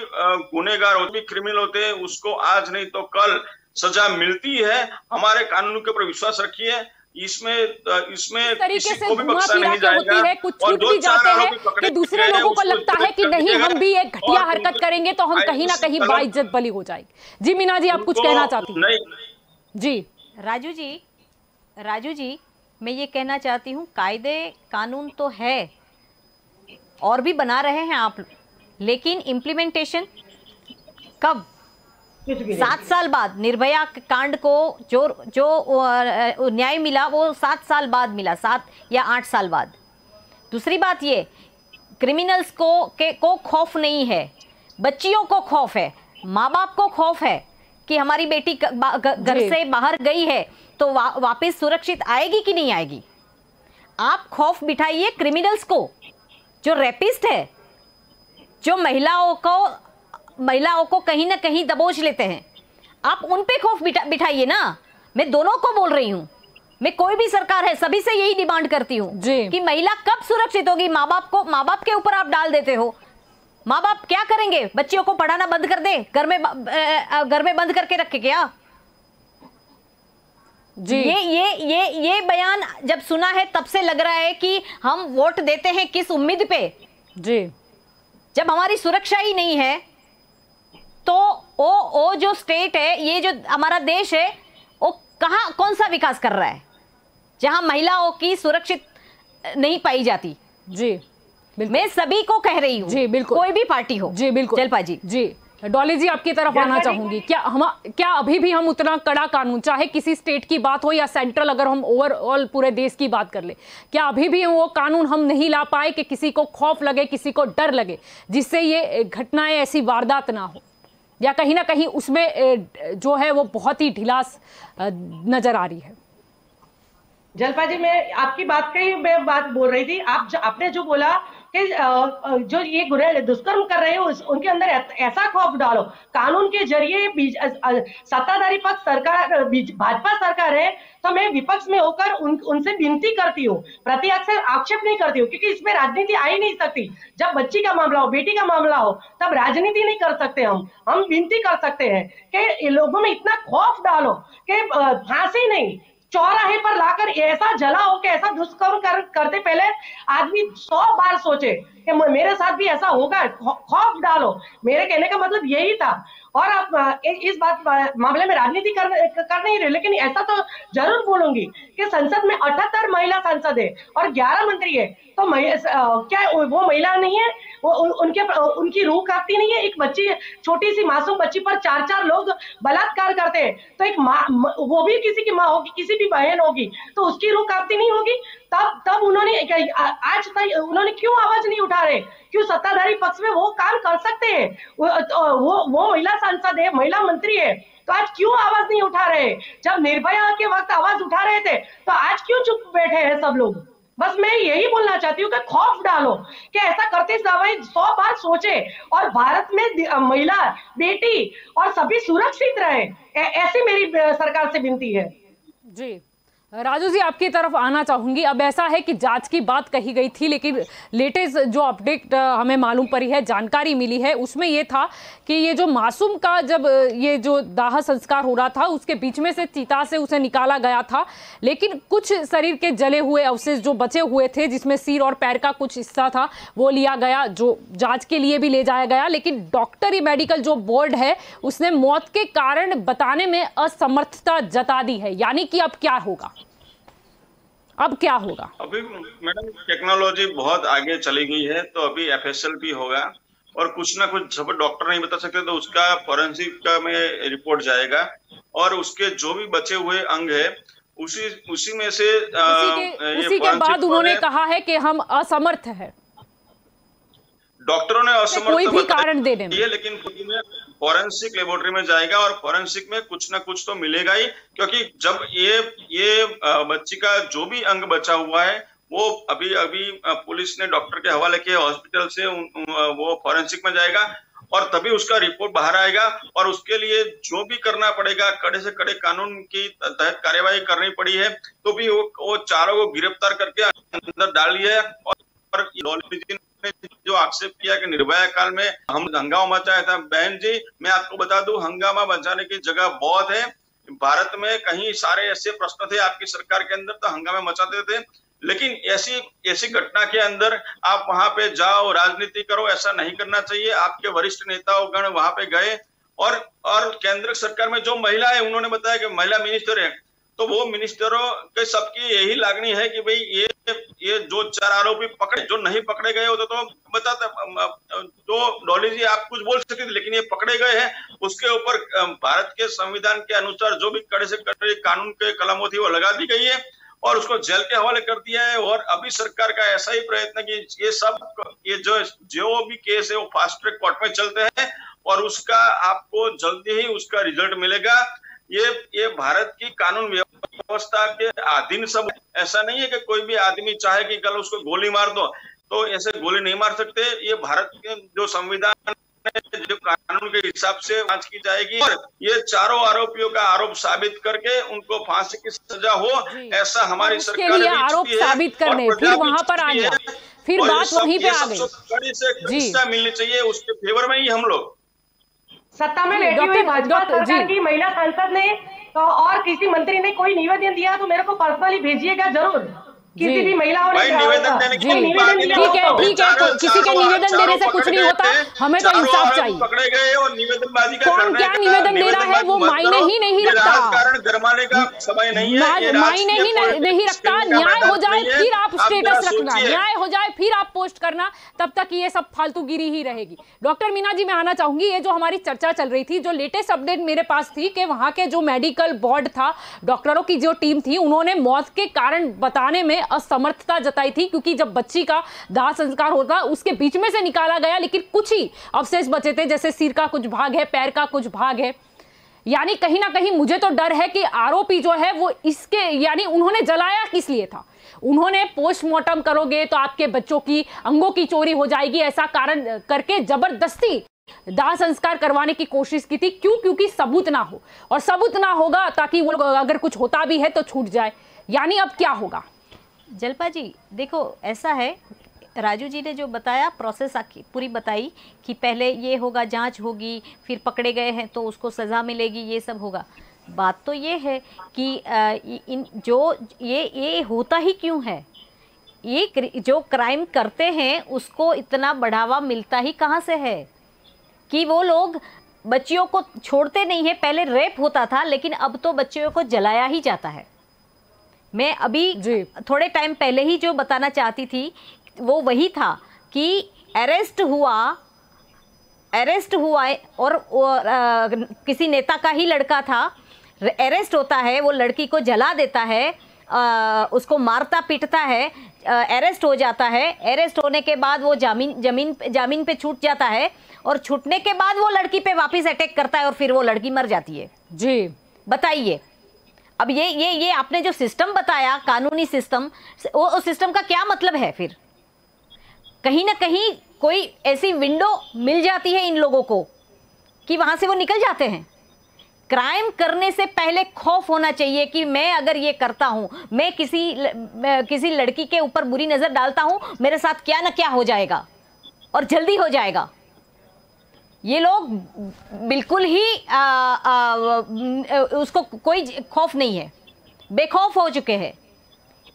गुनहगार होते हैं, क्रिमिनल होते हैं, उसको आज नहीं तो कल सजा मिलती है। हमारे कानून के ऊपर विश्वास रखिए, इसमें किसी को भी बख्शा नहीं जाएगा। कुछ छूट भी जाते हैं कि दूसरे लोगों को लगता है कि नहीं, हम भी एक घटिया हरकत करेंगे तो हम कहीं ना कहीं बाइज्जत बली हो जाएगी। जी मीना जी, आप कुछ कहना चाहती हैं? जी राजू जी, मैं ये कहना चाहती हूँ, कायदे कानून तो है और भी बना रहे हैं आप, लेकिन इम्प्लीमेंटेशन कब? 7 साल बाद निर्भया कांड को जो न्याय मिला वो 7 साल बाद मिला, 7 या 8 साल बाद। दूसरी बात ये, क्रिमिनल्स को खौफ नहीं है, बच्चियों को खौफ है, माँ बाप को खौफ है कि हमारी बेटी घर से बाहर गई है तो वापस सुरक्षित आएगी कि नहीं आएगी। आप खौफ बिठाइए क्रिमिनल्स को, जो रेपिस्ट है, जो महिलाओं को कहीं ना कहीं दबोच लेते हैं, आप उन पे खौफ बिठाइए ना। मैं दोनों को बोल रही हूँ, मैं कोई भी सरकार है सभी से यही डिमांड करती हूँ कि महिला कब सुरक्षित होगी? माँ बाप के ऊपर आप डाल देते हो। माँ बाप क्या करेंगे? बच्चियों को पढ़ाना बंद कर दे, घर में बंद करके रखे क्या? जी, ये बयान जब सुना है तब से लग रहा है कि हम वोट देते हैं किस उम्मीद पे? जी, जब हमारी सुरक्षा ही नहीं है तो वो जो स्टेट है, ये जो हमारा देश है, वो कौन सा विकास कर रहा है जहां महिलाओं की सुरक्षित नहीं पाई जाती? जी मैं सभी को कह रही हूँ, जी बिल्कुल, कोई भी पार्टी हो। जी बिल्कुल, जलपा जी। जी डॉली जी, आपकी तरफ आना चाहूंगी। क्या अभी भी हम उतना कड़ा कानून, चाहे किसी स्टेट की बात हो या सेंट्रल, अगर हम ओवरऑल पूरे देश की बात कर ले, क्या अभी भी वो कानून हम नहीं ला पाए कि किसी को खौफ लगे, किसी को डर लगे, जिससे ये घटनाएं, ऐसी वारदात ना हो? या कहीं ना कहीं उसमें जो है वो बहुत ही ढिलास नजर आ रही है? जलपा जी, मैं आपकी बात का ही मैं बात बोल रही थी। आपने जो बोला कि जो ये दुष्कर्म कर रहे हो उनके अंदर ऐसा खौफ डालो, कानून के जरिए सत्ताधारी पक्ष सरकार भाजपा सरकार है, तो मैं विपक्ष में होकर उनसे विनती करती हूँ, प्रति आक्षेप नहीं करती हूँ, क्योंकि इसमें राजनीति आ ही नहीं सकती। जब बच्ची का मामला हो, बेटी का मामला हो, तब राजनीति नहीं कर सकते। हम विनती कर सकते हैं कि लोगों में इतना खौफ डालो कि फांसी नहीं, चौराहे पर लाकर ऐसा जलाओ कि ऐसा दुष्कर्म करते पहले आदमी 100 बार सोचे कि मेरे साथ भी ऐसा होगा। खौफ डालो, मेरे कहने का मतलब यही था। और अब इस मामले में राजनीति कर नहीं रहे, लेकिन ऐसा तो जरूर बोलूंगी कि संसद में 78 महिला सांसद है और 11 मंत्री है, तो क्या वो महिला नहीं है? वो उनकी रूह कांपती नहीं है? एक बच्ची, छोटी सी मासूम बच्ची पर 4 लोग बलात्कार करते हैं, तो एक माँ, वो भी किसी की माँ होगी, किसी भी बहन होगी, तो उसकी रूह कांपती नहीं होगी? तब उन्होंने आज तक उन्होंने क्यों आवाज नहीं उठा रहे? क्यों सत्ताधारी पक्ष में वो काम कर सकते हैं, वो महिला सांसद है, महिला मंत्री है, तो आज क्यों आवाज नहीं उठा रहे? जब निर्भया के वक्त आवाज उठा रहे थे, तो आज क्यों चुप बैठे हैं सब लोग? बस मैं यही बोलना चाहती हूँ कि खौफ डालो कि ऐसा करते समय 100 बार सोचे और भारत में महिला, बेटी और सभी सुरक्षित रहे। ऐसी मेरी सरकार से विनती है। जी राजू जी, आपकी तरफ आना चाहूंगी। अब ऐसा है कि जांच की बात कही गई थी, लेकिन लेटेस्ट जो अपडेट हमें मालूम पड़ी है, जानकारी मिली है, उसमें ये था कि ये जो मासूम का जब ये जो दाह संस्कार हो रहा था, उसके बीच में से चिता से उसे निकाला गया था, लेकिन कुछ शरीर के जले हुए अवशेष जो बचे हुए थे, जिसमें सिर और पैर का कुछ हिस्सा था, वो लिया गया, जो जाँच के लिए भी ले जाया गया। लेकिन डॉक्टरी मेडिकल जो बोर्ड है, उसने मौत के कारण बताने में असमर्थता जता दी है। यानी कि अब क्या होगा? अब क्या होगा? अभी मैडम टेक्नोलॉजी बहुत आगे चली गई है, तो अभी FSLP होगा और कुछ ना कुछ सब डॉक्टर नहीं बता सकते, तो उसका फॉरेंसिक का में रिपोर्ट जाएगा और उसके जो भी बचे हुए अंग है उसी में से उसी के बाद उन्होंने कहा है कि हम असमर्थ है, डॉक्टरों ने असमर्थ कोई भी कारण देने में, लेकिन फॉरेंसिक लेबोरेटरी में जाएगा और फॉरेंसिक में कुछ ना कुछ तो मिलेगा ही, क्योंकि जब ये बच्ची का जो भी अंग बचा हुआ है वो अभी पुलिस ने डॉक्टर के हवाले किया, हॉस्पिटल से वो फॉरेंसिक में जाएगा और तभी उसका रिपोर्ट बाहर आएगा और उसके लिए जो भी करना पड़ेगा, कड़े से कड़े कानून की तहत कार्यवाही करनी पड़ी है, तो भी वो चारों को गिरफ्तार करके अंदर डाल लिया। और ने जो आक्षेप किया कि निर्भया काल में हम हंगामा मचाया था, बहन जी मैं आपको बता दूं, हंगामा मचाने की जगह बहुत है भारत में। कहीं सारे ऐसे प्रश्न थे आपकी सरकार के अंदर, तो हंगामा मचाते थे, लेकिन ऐसी घटना के अंदर आप वहां पे जाओ, राजनीति करो, ऐसा नहीं करना चाहिए। आपके वरिष्ठ नेतागण वहां पे गए और केंद्र सरकार में जो महिला है उन्होंने बताया कि महिला मिनिस्टर है, तो वो मिनिस्टरों के सबकी यही लागनी है कि भाई ये जो 4 आरोपी पकड़े, जो नहीं पकड़े गए होते तो बताते, तो डॉली जी आप कुछ बोल सकते थे, लेकिन ये पकड़े गए हैं, उसके ऊपर भारत के संविधान के अनुसार जो भी कड़े से कड़े कानून के कलम होती है वो लगा दी गई है और उसको जेल के हवाले कर दिया है। और अभी सरकार का ऐसा ही प्रयत्न कि ये जो भी केस है वो फास्ट ट्रैक कोर्ट में चलते हैं और उसका आपको जल्दी ही उसका रिजल्ट मिलेगा। ये भारत की कानून व्यवस्था के अधीन सब, ऐसा नहीं है कि कोई भी आदमी चाहे कि कल उसको गोली मार दो, तो ऐसे गोली नहीं मार सकते। ये भारत के जो संविधान है, जो कानून के हिसाब से जांच की जाएगी और ये चारों आरोपियों का आरोप साबित करके उनको फांसी की सजा हो, ऐसा हमारी सरकार आरोप साबित करने फिर वहां पर आ गया, फिर बात वहीं पे आ गई। कड़ी से शिक्षा मिलनी चाहिए, उसके फेवर में ही हम लोग सत्ता में बैठी हुई भाजपा सरकार की महिला सांसद ने तो और किसी मंत्री ने कोई निवेदन दिया तो मेरे को पर्सनली भेजिएगा जरूर। किसी भी महिलाओं ने निवेदन देने की ठीक है, किसी के निवेदन देने से कुछ नहीं होता, हमें तो इंसाफ चाहिए। पकड़े गए और निवेदनबाजी का कौन क्या निवेदन दे रहा है वो मायने ही नहीं रखता, कारण गरमाने का समय नहीं है, मायने ही नहीं रखता। न्याय हो जाए फिर आप स्टेटस रखना, न्याय हो जाए फिर आप पोस्ट करना, तब तक ये सब फालतूगिरी ही रहेगी। डॉक्टर मीना जी मैं आना चाहूंगी, ये जो हमारी चर्चा चल रही थी, जो लेटेस्ट अपडेट मेरे पास थी कि वहां के जो मेडिकल बोर्ड था, डॉक्टरों की जो टीम थी, उन्होंने मौत के कारण बताने में असमर्थता जताई थी, क्योंकि जब बच्ची का दाह संस्कार होता उसके बीच में से निकाला गया, लेकिन कुछ ही अवशेष बचे थे, जैसे सिर का कुछ भाग है, पैर का कुछ भाग है। यानी कहीं ना कहीं मुझे तो डर है कि आरोपी जो है वो इसके, यानी उन्होंने जलाया किस लिए था, उन्होंने पोस्टमार्टम करोगे तो आपके बच्चों की अंगों की चोरी हो जाएगी, ऐसा कारण करके जबरदस्ती दाह संस्कार करवाने की कोशिश की थी। क्यों? क्योंकि सबूत ना हो, और सबूत ना होगा ताकि वो अगर कुछ होता भी है तो छूट जाए। यानी अब क्या होगा? जल्पा जी देखो, ऐसा है, राजू जी ने जो बताया प्रोसेस पूरी बताई कि पहले ये होगा, जांच होगी, फिर पकड़े गए हैं तो उसको सज़ा मिलेगी, ये सब होगा। बात तो ये है कि ये होता ही क्यों है? ये जो क्राइम करते हैं उसको इतना बढ़ावा मिलता ही कहाँ से है कि वो लोग बच्चियों को छोड़ते नहीं है। पहले रेप होता था, लेकिन अब तो बच्चियों को जलाया ही जाता है। मैं अभी थोड़े टाइम पहले ही जो बताना चाहती थी वो वही था कि अरेस्ट हुआ और किसी नेता का ही लड़का था, अरेस्ट होता है, वो लड़की को जला देता है, उसको मारता पीटता है, अरेस्ट हो जाता है। अरेस्ट होने के बाद वो जामीन पे छूट जाता है, और छूटने के बाद वो लड़की पे वापस अटैक करता है और फिर वो लड़की मर जाती है। जी बताइए, अब ये आपने जो सिस्टम बताया, कानूनी सिस्टम, उस सिस्टम का क्या मतलब है? फिर कहीं ना कहीं कोई ऐसी विंडो मिल जाती है इन लोगों को कि वहां से वो निकल जाते हैं। क्राइम करने से पहले खौफ होना चाहिए कि मैं अगर ये करता हूं, मैं किसी लड़की के ऊपर बुरी नजर डालता हूं, मेरे साथ क्या ना क्या हो जाएगा और जल्दी हो जाएगा। ये लोग बिल्कुल ही उसको कोई खौफ नहीं है, बेखौफ हो चुके हैं।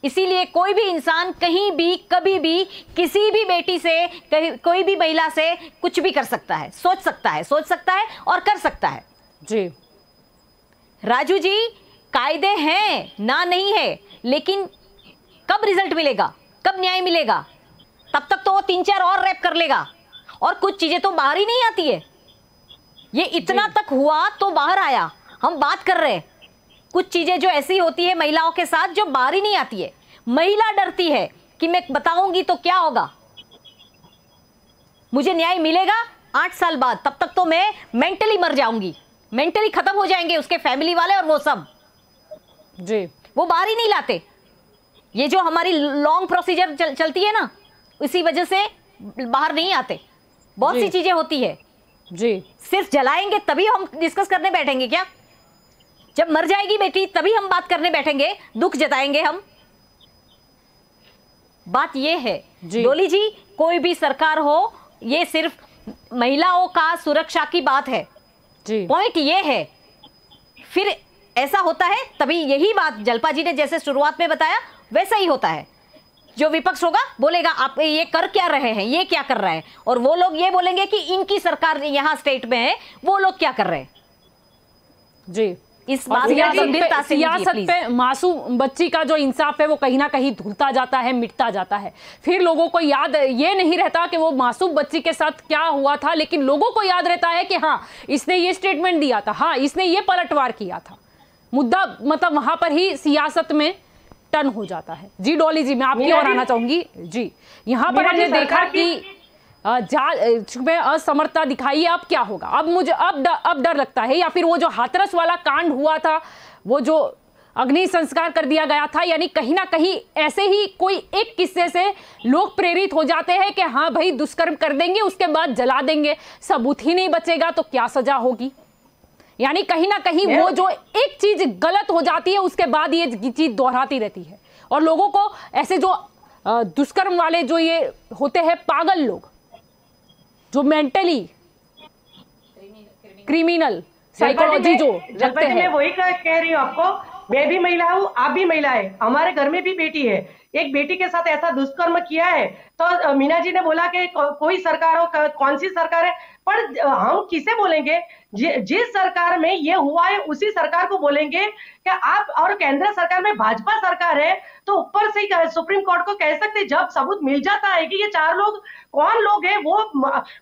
इसीलिए कोई भी इंसान कहीं भी कभी भी किसी भी बेटी से, कोई भी महिला से कुछ भी कर सकता है, सोच सकता है और कर सकता है। जी राजू जी, कायदे हैं ना नहीं है, लेकिन कब रिजल्ट मिलेगा, कब न्याय मिलेगा? तब तक तो वो 3-4 और रेप कर लेगा, और कुछ चीजें तो बाहर ही नहीं आती है। ये इतना तक हुआ तो बाहर आया, हम बात कर रहे हैं। कुछ चीजें जो ऐसी होती है महिलाओं के साथ जो बाहर ही नहीं आती है। महिला डरती है कि मैं बताऊंगी तो क्या होगा, मुझे न्याय मिलेगा 8 साल बाद, तब तक तो मैं मेंटली मर जाऊंगी, मेंटली खत्म हो जाएंगे उसके फैमिली वाले और वो सब। जी वो बाहर ही नहीं लाते। ये जो हमारी लॉन्ग प्रोसीजर चलती है ना, इसी वजह से बाहर नहीं आते। बहुत सी चीजें होती है। जी सिर्फ जलाएंगे तभी हम डिस्कस करने बैठेंगे क्या? जब मर जाएगी बेटी तभी हम बात करने बैठेंगे, दुख जताएंगे हम। बात ये है डोली जी, कोई भी सरकार हो, ये सिर्फ महिलाओं का सुरक्षा की बात है। पॉइंट ये है। फिर ऐसा होता है तभी, यही बात जल्पा जी ने जैसे शुरुआत में बताया वैसा ही होता है। जो विपक्ष होगा बोलेगा आप ये कर क्या रहे हैं, ये क्या कर रहा है, और वो लोग ये बोलेंगे कि इनकी सरकार यहाँ स्टेट में है, वो लोग क्या कर रहे हैं। जी इस बात सियासत पे मासूम बच्ची का जो इंसाफ है वो कहीं ना कहीं धुलता जाता है, मिटता जाता है। फिर लोगों को याद ये नहीं रहता कि वो मासूम बच्ची के साथ क्या हुआ था, लेकिन लोगों को याद रहता है कि हाँ इसने ये स्टेटमेंट दिया था, हाँ इसने ये पलटवार किया था। मुद्दा मतलब वहां पर ही सियासत में टर्न हो जाता है। जी डॉली जी, मैं आपकी ओर आना चाहूंगी। जी यहाँ पर हमने देखा कि में असमर्थता दिखाई है। अब क्या होगा? अब मुझे अब डर लगता है, या फिर वो जो हाथरस वाला कांड हुआ था, वो जो अग्नि संस्कार कर दिया गया था, यानी कहीं ना कहीं ऐसे ही कोई एक किस्से से लोग प्रेरित हो जाते हैं कि हाँ भाई दुष्कर्म कर देंगे, उसके बाद जला देंगे, सबूत ही नहीं बचेगा तो क्या सजा होगी। यानी कहीं ना कहीं वो जो एक चीज गलत हो जाती है उसके बाद ये चीज दोहराती रहती है, और लोगों को ऐसे जो दुष्कर्म वाले जो ये होते हैं पागल लोग, जो मेंटली क्रिमिनल साइकोलॉजी जो रखते हैं। मैं वही कह रही हूँ आपको, मैं भी महिला हूँ, आप भी महिला है, हमारे घर में भी बेटी है। एक बेटी के साथ ऐसा दुष्कर्म किया है तो मीना जी ने बोला कि कोई सरकार हो, कौन सी सरकार है, पर हम किसे बोलेंगे? जिस सरकार में ये हुआ है उसी सरकार को बोलेंगे कि आप, और केंद्र सरकार में भाजपा सरकार है तो ऊपर से सुप्रीम कोर्ट को कह सकते, जब सबूत मिल जाता है कि ये 4 लोग कौन लोग हैं, वो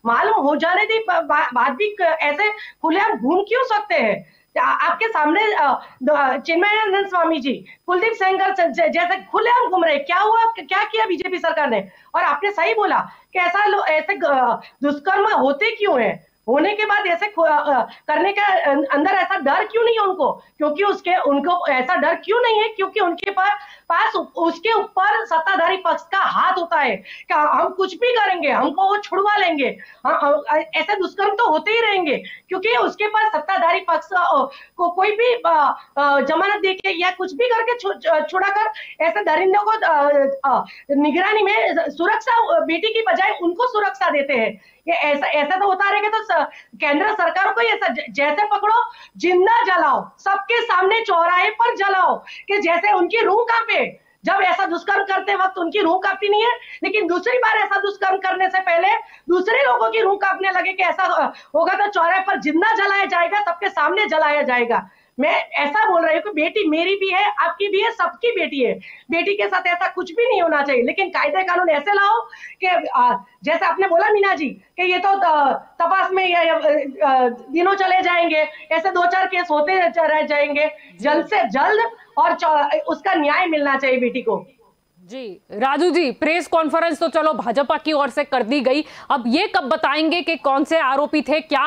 मालूम हो जाने के बाद भी ऐसे खुलेआम घूम क्यों सकते हैं? आपके सामने चिन्मयानंद स्वामी जी, कुलदीप सेंगर जैसे खुलेआम घूम रहे, क्या हुआ, क्या किया बीजेपी सरकार ने? और आपने सही बोला कि ऐसे दुष्कर्म होते क्यों हैं, होने के बाद ऐसे करने का अंदर ऐसा डर क्यों नहीं है उनको? क्योंकि उनको ऐसा डर क्यों नहीं है? क्योंकि उनके पास पास उसके ऊपर सत्ताधारी पक्ष का हाथ होता है कि हम कुछ भी करेंगे, हमको वो छुड़वा लेंगे, ऐसे दुष्कर्म तो होते ही रहेंगे, क्योंकि उसके पास सत्ताधारी पक्ष को कोई भी जमानत देके या कुछ भी करके छुड़ाकर ऐसे दरिंदों को निगरानी में सुरक्षा, बेटी की बजाय उनको सुरक्षा देते हैं। ये ऐसा तो होता रहेगा तो केंद्र सरकार को ऐसा जैसे पकड़ो जिंदा जलाओ, सबके सामने चौराहे पर जलाओ, कि जैसे उनकी रूह कांपे। जब ऐसा दुष्कर्म करते वक्त उनकी रूह कांपती नहीं है, लेकिन दूसरी बार ऐसा दुष्कर्म करने से पहले दूसरे लोगों की रूह कांपने लगे कि ऐसा होगा तो चौराहे पर जिंदा जलाया जाएगा, सबके सामने जलाया जाएगा। मैं ऐसा बोल रही हूँ कि बेटी मेरी भी है, आपकी भी है, सबकी बेटी है, बेटी के साथ ऐसा कुछ भी नहीं होना चाहिए। लेकिन कायदे कानून ऐसे लाओ कि जैसे आपने बोला मीना जी कि ये तो तपास में दिनों चले जाएंगे, ऐसे 2-4 केस होते रह जाएंगे, जल्द से जल्द और उसका न्याय मिलना चाहिए बेटी को। जी राजू जी, प्रेस कॉन्फ्रेंस तो चलो भाजपा की ओर से कर दी गई, अब ये कब बताएंगे कि कौन से आरोपी थे, क्या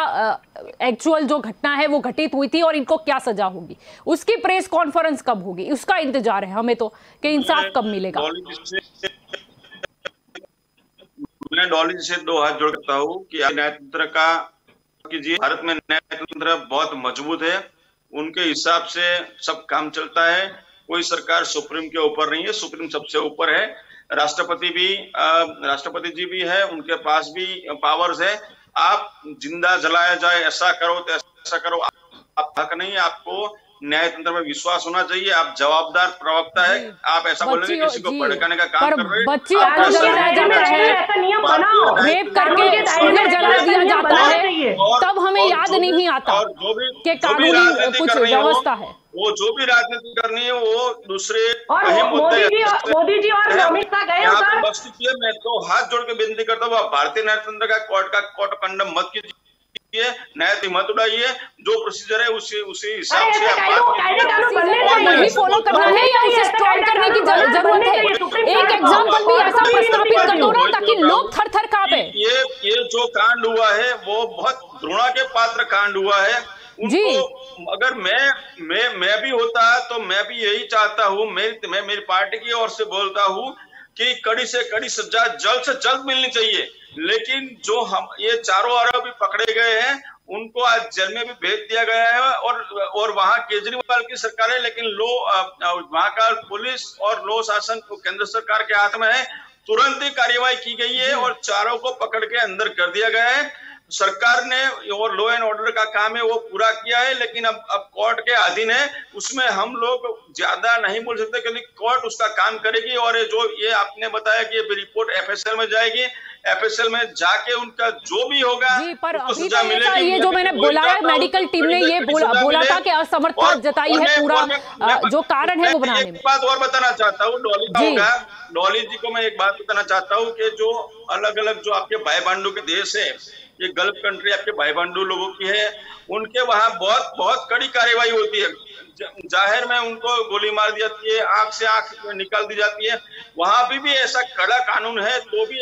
एक्चुअल जो घटना है वो घटित हुई थी और इनको क्या सजा होगी? उसकी प्रेस कॉन्फ्रेंस कब होगी, उसका इंतजार है हमें तो कि इंसाफ कब मिलेगा। मैं डॉली से 2 हाथ जोड़ता हूँ कि न्यायतंत्र का कीजिए। भारत में न्यायतंत्र बहुत मजबूत है, उनके हिसाब से सब काम चलता है। कोई सरकार सुप्रीम के ऊपर नहीं है, सुप्रीम सबसे ऊपर है। राष्ट्रपति जी भी है, उनके पास भी पावर्स है। आप जिंदा जलाया जाए, ऐसा करो तो ऐसा करो, आप हक नहीं है। आपको न्यायतंत्र में विश्वास होना चाहिए। आप जवाबदार प्रवक्ता है, आप ऐसा बोलेंगे किसी को भड़काने का काम कर रहे हैं। बच्ची रेप करके उन्हें जला दिया जाता है, तब हमें याद नहीं आता कि कानूनी कुछ व्यवस्था है। वो जो भी राजनीति करनी है वो दूसरे मोदी जी और अमित शाह गए उधर। मैं तो हाथ जोड़ के विनती करता हूँ, भारतीय न्यायतंत्र का कोर्ट कंडम मत कीजिए, न्याय मत उड़ाइए। जो प्रोसीजर है उसी हिसाब से वही फॉलो करना है या उसे स्ट्रॉन्ग करने की जरूरत है? एक एग्जाम्पल भी ऐसा प्रस्तापित कर दो ना ताकि लोग थर-थर कांपे। ये जो कांड हुआ है वो बहुत घृणा के पात्र कांड हुआ है। उनको अगर मैं भी होता तो मैं भी यही चाहता हूँ। मैं मेरी पार्टी की ओर से बोलता हूँ कि कड़ी से कड़ी सजा जल्द से जल्द मिलनी चाहिए। लेकिन जो हम ये चारों आरोपी पकड़े गए हैं उनको आज जेल में भी भेज दिया गया है और वहां केजरीवाल की सरकार है, लेकिन वहां का पुलिस और लो शासन को केंद्र सरकार के हाथ में है। तुरंत ही कार्रवाई की गई है और चारों को पकड़ के अंदर कर दिया गया है। सरकार ने और लॉ एंड ऑर्डर का काम है वो पूरा किया है, लेकिन अब कोर्ट के अधीन है। उसमें हम लोग ज्यादा नहीं बोल सकते क्योंकि कोर्ट उसका काम करेगी। और ये आपने बताया कि ये रिपोर्ट एफएसएल में जाएगी, एफएसएल में जाके उनका जो भी होगा जी, पर अभी तो ये जो मैंने बोला है, मेडिकल टीम ने ये बोला था कि असमर्थता जताई है, पूरा जो कारण है वो बनाने में। एक बात और बताना चाहता हूँ, डॉली जी को मैं एक बात बताना चाहता हूँ कि जो अलग अलग जो आपके भाई बंधु के देश है, ये गल्फ कंट्री आपके भाई बंधु लोगों की है, उनके वहां बहुत बहुत कड़ी कार्रवाई होती है। जाहिर में उनको गोली मार दी जाती है, आंख से आंख निकाल दी जाती है। वहां भी ऐसा कड़ा कानून है तो भी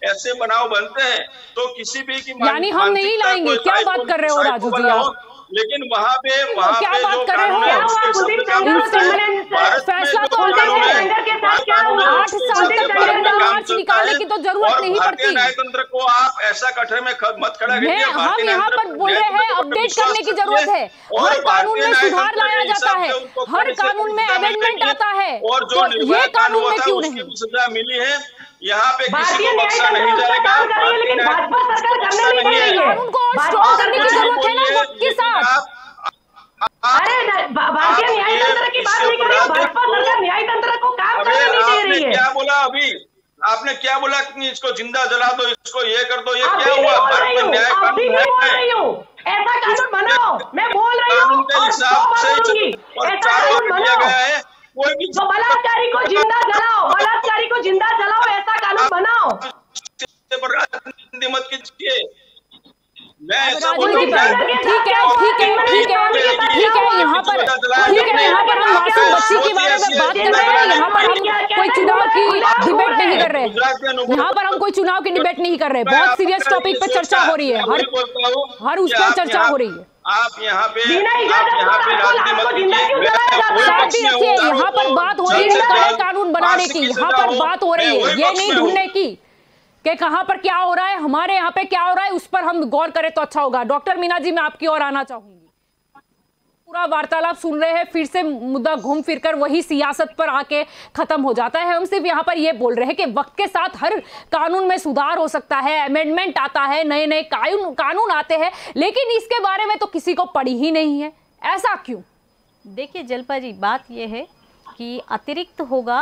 ऐसे बनाव बनते हैं। तो किसी भी की यानी हम नहीं लाएंगे, क्या बात कर रहे हो राजू जी आप? लेकिन वहां पे क्या बात कर रहे हो? फैसला तो 8 साल तक मार्च निकालने की तो जरूरत नहीं पड़ती। न्यायतंत्र को आप ऐसा कठर में मत खड़ा कीजिए। हम यहाँ पर बोल रहे हैं अपडेट करने की जरूरत है। हर कानून में सुधार लाया जाता है, हर कानून में अमेंडमेंट आता है, और जो ये कानून में क्यों नहीं? सजा मिली है यहाँ पे किसी को बख्शा नहीं जाएगा। लेकिन भाजपा सरकार करने नहीं दे रही है। कानून को और स्ट्रॉन्ग करने की जरूरत है ना वक्त के साथ। अरे भारतीय न्याय तंत्र की बात नहीं कर रही, भाजपा सरकार न्याय तंत्र को काम करने नहीं दे रही है। क्या बोला अभी आपने? क्या बोला कि इसको जिंदा जला दो, इसको ये कर दो, ये क्या हुआ? भारत में न्याय कानून है, ऐसा कानून बनाओ। मैं बोल रही हूँ के हिसाब से किया गया है। कोई भी जो बलात्कारी को जिंदा जलाओ, बलात्कारी को जिंदा जलाओ, ऐसा कानून बनाओ। राजनीति मत कीजिए। मैं ठीक है, यहाँ पर हम मासूम बच्ची के बारे में बात कर रहे हैं। यहाँ पर हम कोई चुनाव की डिबेट नहीं कर रहे, यहाँ पर हम कोई चुनाव की डिबेट नहीं कर रहे। बहुत सीरियस टॉपिक पे चर्चा हो रही है, हर उस पर चर्चा हो रही है। आप यहाँ पे राजनीति मत कीजिए। यहाँ पर बात हो रही है कानून बनाने की, यहाँ पर बात हो रही है, ये नहीं ढूंढने की कि कहां पर क्या हो रहा है, हमारे यहाँ पे क्या हो रहा है, उस पर हम गौर करें तो अच्छा होगा। डॉक्टर मीना जी, मैं आपकी ओर आना चाहूंगी। पूरा वार्तालाप सुन रहे हैं, फिर से मुद्दा घूम फिरकर वही सियासत पर आके खत्म हो जाता है। हम सिर्फ यहाँ पर ये बोल रहे हैं कि वक्त के साथ हर कानून में सुधार हो सकता है, अमेंडमेंट आता है, नए नए कानून आते हैं, लेकिन इसके बारे में तो किसी को पड़ी ही नहीं है। ऐसा क्यों? देखिए जल्पा जी, बात यह है कि अतिरिक्त होगा,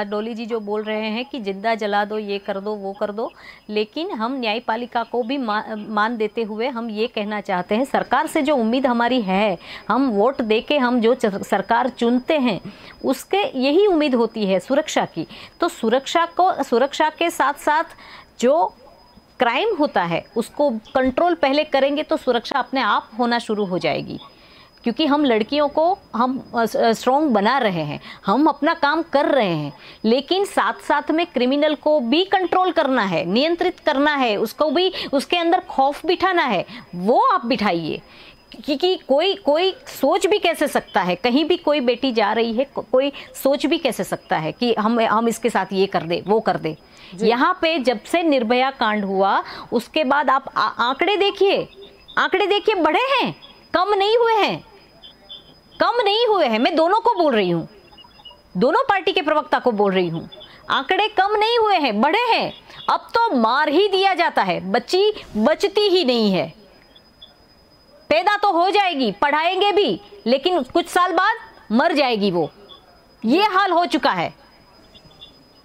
डोली जी जो बोल रहे हैं कि जिंदा जला दो, ये कर दो, वो कर दो, लेकिन हम न्यायपालिका को भी मान देते हुए हम ये कहना चाहते हैं, सरकार से जो उम्मीद हमारी है, हम वोट देके हम जो सरकार चुनते हैं उसके यही उम्मीद होती है सुरक्षा की। तो सुरक्षा के साथ साथ जो क्राइम होता है उसको कंट्रोल पहले करेंगे तो सुरक्षा अपने आप होना शुरू हो जाएगी, क्योंकि हम लड़कियों को हम स्ट्रॉन्ग बना रहे हैं, हम अपना काम कर रहे हैं, लेकिन साथ साथ में क्रिमिनल को भी कंट्रोल करना है, नियंत्रित करना है, उसको भी उसके अंदर खौफ बिठाना है। वो आप बिठाइए, क्योंकि कोई सोच भी कैसे सकता है, कहीं भी कोई बेटी जा रही है, कोई सोच भी कैसे सकता है कि हम इसके साथ ये कर दे, वो कर दे। यहाँ पे जब से निर्भया कांड हुआ उसके बाद आप आंकड़े देखिए, बढ़े हैं, कम नहीं हुए हैं, मैं दोनों को बोल रही हूँ, दोनों पार्टी के प्रवक्ता को बोल रही हूँ, आंकड़े कम नहीं हुए हैं, बढ़े हैं। अब तो मार ही दिया जाता है, बच्ची बचती ही नहीं है, पैदा तो हो जाएगी, पढ़ाएंगे भी, लेकिन कुछ साल बाद मर जाएगी वो, ये हाल हो चुका है।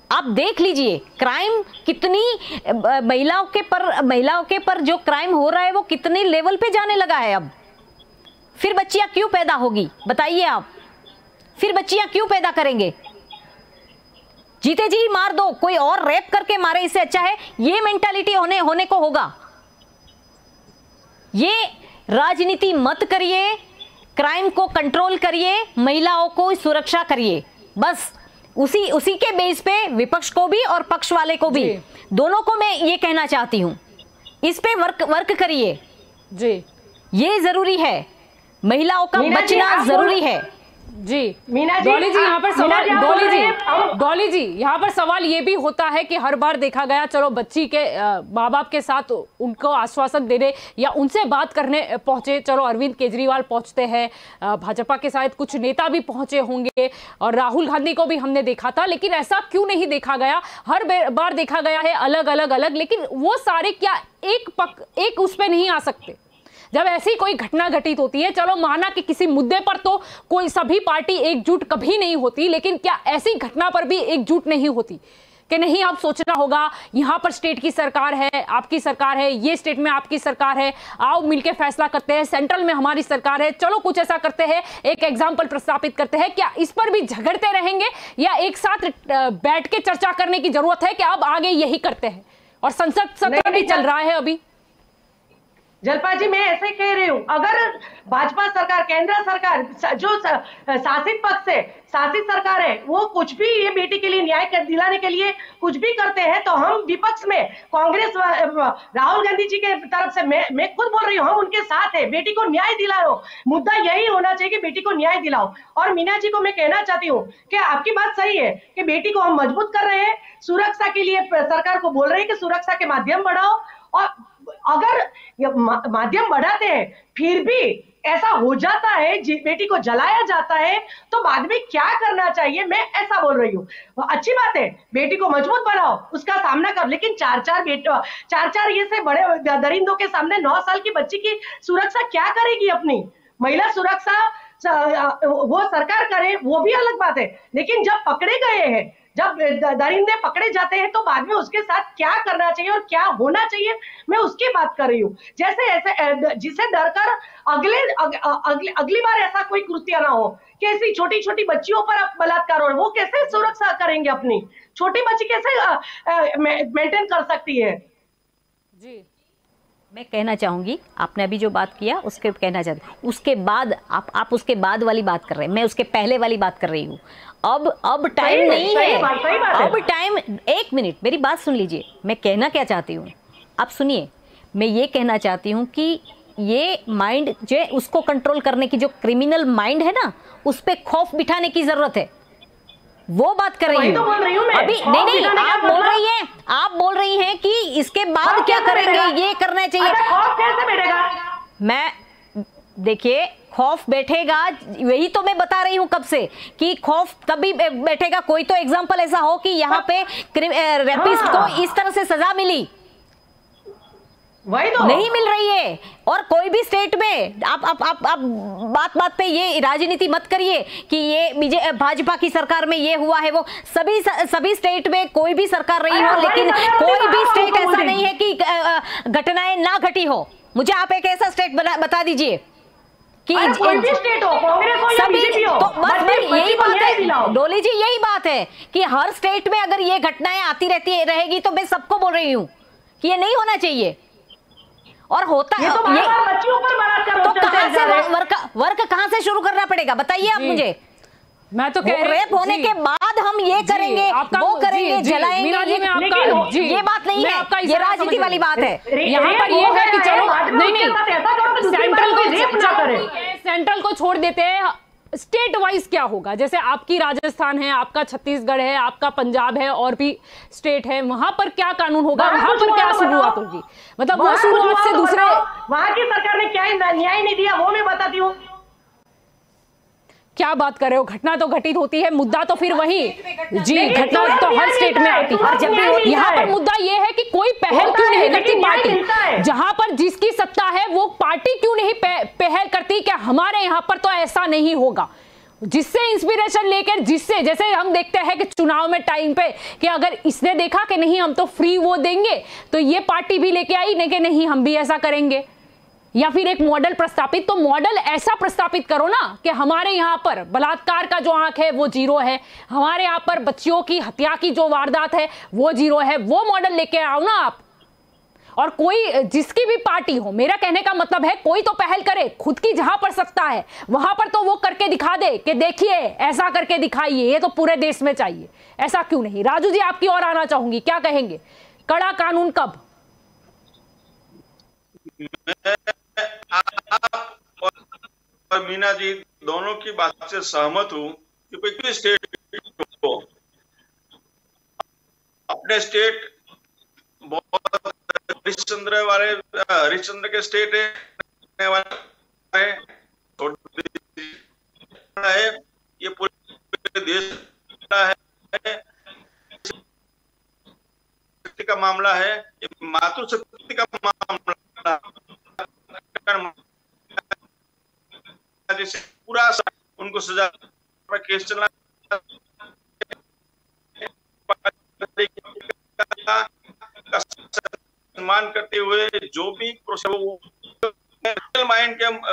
आप देख लीजिए क्राइम कितनी महिलाओं के पर जो क्राइम हो रहा है वो कितने लेवल पे जाने लगा है। अब फिर बच्चियां क्यों पैदा होगी बताइए आप, फिर बच्चियां क्यों पैदा करेंगे? जीते जी मार दो, कोई और रेप करके मारे, इससे अच्छा है ये मेंटालिटी होने को होगा। ये राजनीति मत करिए, क्राइम को कंट्रोल करिए, महिलाओं को सुरक्षा करिए, बस उसी के बेस पे विपक्ष को भी और पक्ष वाले को भी, दोनों को मैं ये कहना चाहती हूं, इस पे वर्क करिए जी, ये जरूरी है, महिलाओं का बचना जरूरी है जी। डॉली जी यहाँ पर सवाल, डॉली जी यहाँ पर सवाल ये भी होता है कि हर बार देखा गया, चलो बच्ची के माँ बाप के साथ उनको आश्वासन देने या उनसे बात करने पहुंचे, चलो अरविंद केजरीवाल पहुंचते हैं, भाजपा के साथ कुछ नेता भी पहुंचे होंगे और राहुल गांधी को भी हमने देखा था, लेकिन ऐसा क्यों नहीं देखा गया? हर बार देखा गया है अलग, लेकिन वो सारे क्या एक उस पर नहीं आ सकते? जब ऐसी कोई घटना घटित होती है, चलो माना कि किसी मुद्दे पर तो कोई सभी पार्टी एकजुट कभी नहीं होती, लेकिन क्या ऐसी घटना पर भी एकजुट नहीं होती कि नहीं अब सोचना होगा, यहाँ पर स्टेट की सरकार है, आपकी सरकार है, ये स्टेट में आपकी सरकार है, आओ मिलकर फैसला करते हैं, सेंट्रल में हमारी सरकार है, चलो कुछ ऐसा करते हैं, एक एग्जाम्पल प्रस्तावित करते हैं। क्या इस पर भी झगड़ते रहेंगे या एक साथ बैठ के चर्चा करने की जरूरत है कि अब आगे यही करते हैं? और संसद सत्र भी चल रहा है अभी। जल्पा जी, मैं ऐसे कह रही हूँ, अगर भाजपा सरकार, केंद्र सरकार, जो शासित पक्ष है, शासित सरकार है, वो कुछ भी ये बेटी के लिए न्याय दिलाने के लिए कुछ भी करते हैं, तो हम विपक्ष में कांग्रेस, राहुल गांधी जी के तरफ से मैं खुद बोल रही हूँ, हम उनके साथ है, बेटी को न्याय दिलाओ। मुद्दा यही होना चाहिए कि बेटी को न्याय दिलाओ। और मीना जी को मैं कहना चाहती हूँ कि आपकी बात सही है कि बेटी को हम मजबूत कर रहे हैं, सुरक्षा के लिए सरकार को बोल रहे हैं कि सुरक्षा के माध्यम बढ़ाओ, और अगर माध्यम बढ़ाते हैं फिर भी ऐसा हो जाता है, बेटी को जलाया जाता है, तो बाद में क्या करना चाहिए, मैं ऐसा बोल रही हूँ। अच्छी बात है, बेटी को मजबूत बनाओ, उसका सामना कर, लेकिन चार ये से बड़े दरिंदों के सामने 9 साल की बच्ची की सुरक्षा क्या करेगी? अपनी महिला सुरक्षा वो सरकार करे, वो भी अलग बात है, लेकिन जब पकड़े गए हैं, जब दरिंदे पकड़े जाते हैं, तो बाद में उसके साथ क्या करना चाहिए और क्या होना चाहिए, मैं उसकी बात कर रही हूँ। जैसे ऐसे जिसे डर कर अगली बार ऐसा कोई कृत्य ना हो कि ऐसी छोटी छोटी बच्चियों पर बलात्कार हो, वो कैसे सुरक्षा करेंगे? अपनी छोटी बच्ची कैसे मेंटेन कर सकती है? जी, मैं कहना चाहूंगी, आपने अभी जो बात किया उसके कहना चाहती हूँ, उसके बाद आप उसके बाद वाली बात कर रहे हैं, मैं उसके पहले वाली बात कर रही हूँ। अब टाइम नहीं है, अब टाइम, एक मिनट मेरी बात सुन लीजिए, मैं कहना क्या चाहती हूँ, आप सुनिए। मैं ये कहना चाहती हूँ कि ये माइंड जो है उसको कंट्रोल करने की, जो क्रिमिनल माइंड है ना, उस पे खौफ बिठाने की जरूरत है। वो बात कर रही हूँ अभी। नहीं, आप बोल रही हैं कि इसके बाद क्या करेंगे, ये करना चाहिए। कैसे बैठेगा? मैं देखिए, खौफ बैठेगा, यही तो मैं बता रही हूं कब से कि खौफ तभी बैठेगा। कोई तो एग्जांपल ऐसा हो कि यहाँ पे रेपिस्ट को इस तरह से सजा मिली, वही तो नहीं मिल रही है। और कोई भी स्टेट में आप बात पे ये राजनीति मत करिए कि ये भाजपा की सरकार में ये हुआ है वो। सभी स्टेट में कोई भी सरकार रही हो, लेकिन कोई भी स्टेट ऐसा नहीं है कि घटनाएं ना घटी हो। मुझे आप एक ऐसा स्टेट बता दीजिए कि कोई भी स्टेट हो, कांग्रेस हो या बीजेपी हो, तो बस यही बात है डोली जी, यही बात है कि हर स्टेट में अगर ये घटनाएं आती रहती रहेगी तो मैं सबको बोल रही हूँ कि ये नहीं होना चाहिए। और होता है तो बच्चियों पर बलात्कार तो कहां से वर्क कहां से शुरू करना पड़ेगा, बताइए आप मुझे। मैं तो कह रही रेप होने के बाद हम ये करेंगे, वो करेंगे, जलाएंगे, ये बात नहीं है, ये राजनीति वाली बात है। यहाँ पर ये है कि चलो नहीं, सेंट्रल को छोड़ देते हैं, स्टेट वाइज क्या होगा। जैसे आपकी राजस्थान है, आपका छत्तीसगढ़ है, आपका पंजाब है, और भी स्टेट है, वहां पर क्या कानून होगा, वहां पर क्या शुरुआत होगी, मतलब वो शुरुआत से दूसरे वहां की सरकार ने क्या न्याय नहीं दिया वो मैं बताती हूँ। क्या बात कर रहे हो, घटना तो घटित होती है, मुद्दा तो फिर वही जी, घटना तो हर स्टेट में आती है। जब भी यहाँ पर मुद्दा ये है कि कोई पहल क्यों नहीं करती पार्टी, जहां पर जिसकी सत्ता है वो पार्टी क्यों नहीं पहल करती कि हमारे यहाँ पर तो ऐसा नहीं होगा, जिससे इंस्पिरेशन लेकर, जिससे जैसे हम देखते हैं कि चुनाव में टाइम पे कि अगर इसने देखा कि नहीं हम तो फ्री वो देंगे, तो ये पार्टी भी लेके आई नहीं कि नहीं हम भी ऐसा करेंगे, या फिर एक मॉडल प्रस्तापित। तो मॉडल ऐसा प्रस्तापित करो ना कि हमारे यहाँ पर बलात्कार का जो आंक है वो 0 है, हमारे यहाँ पर बच्चियों की हत्या की जो वारदात है वो 0 है, वो मॉडल लेके आओ ना आप। और कोई जिसकी भी पार्टी हो, मेरा कहने का मतलब है कोई तो पहल करे, खुद की जहां पर सत्ता है वहां पर तो वो करके दिखा दे कि देखिए ऐसा करके दिखाइए, ये तो पूरे देश में चाहिए, ऐसा क्यों नहीं। राजू जी आपकी ओर आना चाहूंगी, क्या कहेंगे, कड़ा कानून कब? आप और मीना जी दोनों की बात से सहमत हूं कि कोई स्टेट को अपने स्टेट बहुत हरिश्चंद्र के स्टेट है, ये पूरे देश का मामला है, ये मातृशक्ति का मामला, जैसे पूरा उनको सजा केस चला सम्मान करते हुए जो भी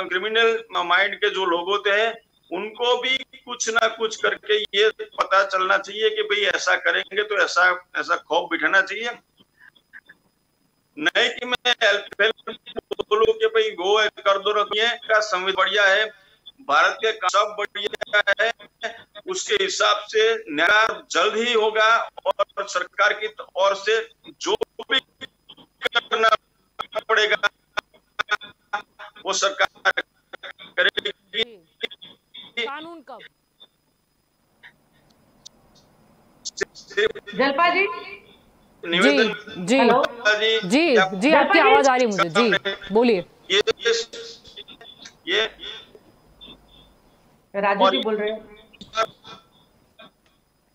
क्रिमिनल माइंड के जो लोग होते हैं उनको भी कुछ ना कुछ करके ये पता चलना चाहिए कि भाई ऐसा करेंगे तो ऐसा खौफ बिठाना चाहिए। नहीं कि मैं बोलूं कि भाई वो कर दो, रखिए का संविधान बढ़िया है, भारत के सब बढ़िया है, उसके हिसाब से न्याय जल्द ही होगा और सरकार की ओर से जो भी करना पड़ेगा वो सरकार करेगी। कानून कब? जलपा जी निवेदन जी जी जी आपकी आवाज आ रही मुझे, जी बोलिए। ये राजू जी बोल रहे हैं,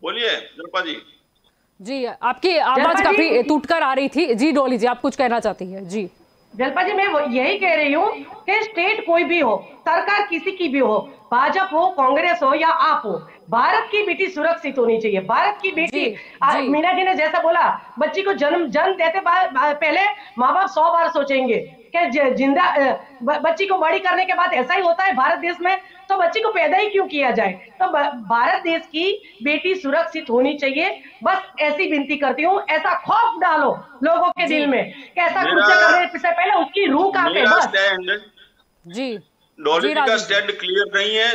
बोलिए जलपा जी। जी आपकी आवाज काफी टूटकर आ रही थी। जी डोली जी आप कुछ कहना चाहती है? जी जलपा जी मैं यही कह रही हूँ कि स्टेट कोई भी हो, सरकार किसी की भी हो, भाजपा हो, कांग्रेस हो या आप हो, भारत की बेटी सुरक्षित होनी चाहिए। भारत की बेटी, मीना जी ने जैसा बोला, बच्ची को जन्म देते पहले माँ बाप 100 बार सोचेंगे कि जिंदा बच्ची को बड़ी करने के बाद ऐसा ही होता है भारत देश में, तो बच्ची को पैदा ही क्यों किया जाए। तो भारत देश की बेटी सुरक्षित होनी चाहिए, बस ऐसी विनती करती हूँ। ऐसा खौफ डालो लोगों के दिल में कि ऐसा कुछ करने से पहले उसकी रूह कांपे बस। जी डॉली का स्टैंड क्लियर नहीं है।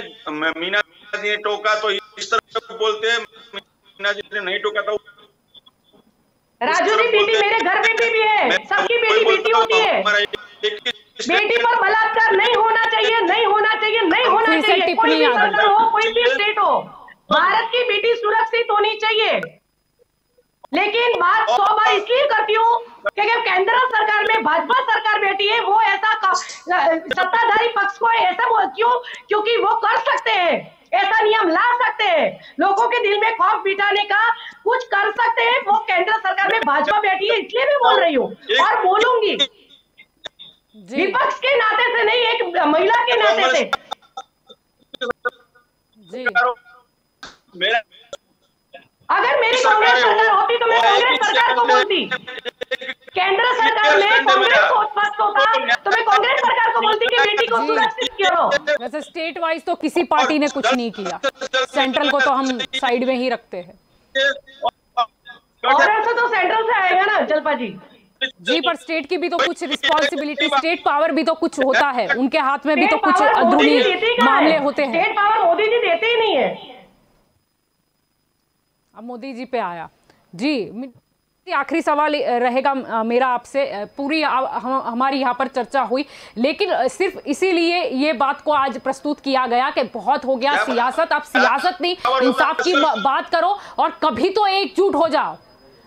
मीना जी ने टोका तो इस तरह बोलते हैं, मीना जी ने नहीं टोका तो राजू जी बेटी मेरे घर में भी है, सबकी बेटी बेटी होती है। बेटी पर बलात्कार नहीं होना चाहिए, नहीं होना चाहिए, नहीं होना चाहिए। कोई भी सरकार हो, कोई भी स्टेट हो, भारत की बेटी सुरक्षित होनी चाहिए। लेकिन बात 100 बार इसलिए करती हूँ क्योंकि केंद्र सरकार में भाजपा सरकार बैठी है, वो ऐसा सत्ताधारी पक्ष को ऐसा क्यों, क्योंकि वो कर सकते हैं, ऐसा नियम ला सकते हैं, लोगों के दिल में खौफ बिठाने का कुछ कर सकते हैं। वो केंद्र सरकार में भाजपा बैठी है, इसलिए मैं बोल रही हूँ और बोलूंगी विपक्ष के नाते से नहीं, एक महिला के नाते से। अगर मेरी कांग्रेस सरकार होती तो मैं कांग्रेस सरकार को बोलती, केंद्र सरकार में कांग्रेस को पक्ष होता तो मैं कांग्रेस सरकार को बोलती कि बेटी को सुरक्षित करो। वैसे स्टेट वाइज तो किसी पार्टी ने कुछ नहीं किया, सेंट्रल को तो हम साइड में ही रखते हैं। ऑर्डर तो सेंट्रल से आएगा ना जल्पा जी। जी, पर स्टेट की भी तो कुछ रिस्पॉन्सिबिलिटी, स्टेट पावर भी तो कुछ होता है, उनके हाथ में भी तो कुछ अंदरूनी मामले होते हैं। स्टेट पावर मोदी जी देते ही नहीं है। अब मोदी जी पे आया जी, आखिरी सवाल रहेगा मेरा आपसे। पूरी हमारी यहाँ पर चर्चा हुई, लेकिन सिर्फ इसीलिए ये बात को आज प्रस्तुत किया गया कि बहुत हो गया सियासत, अब सियासत नहीं, इंसाफ की बात करो और कभी तो एकजुट हो जाओ।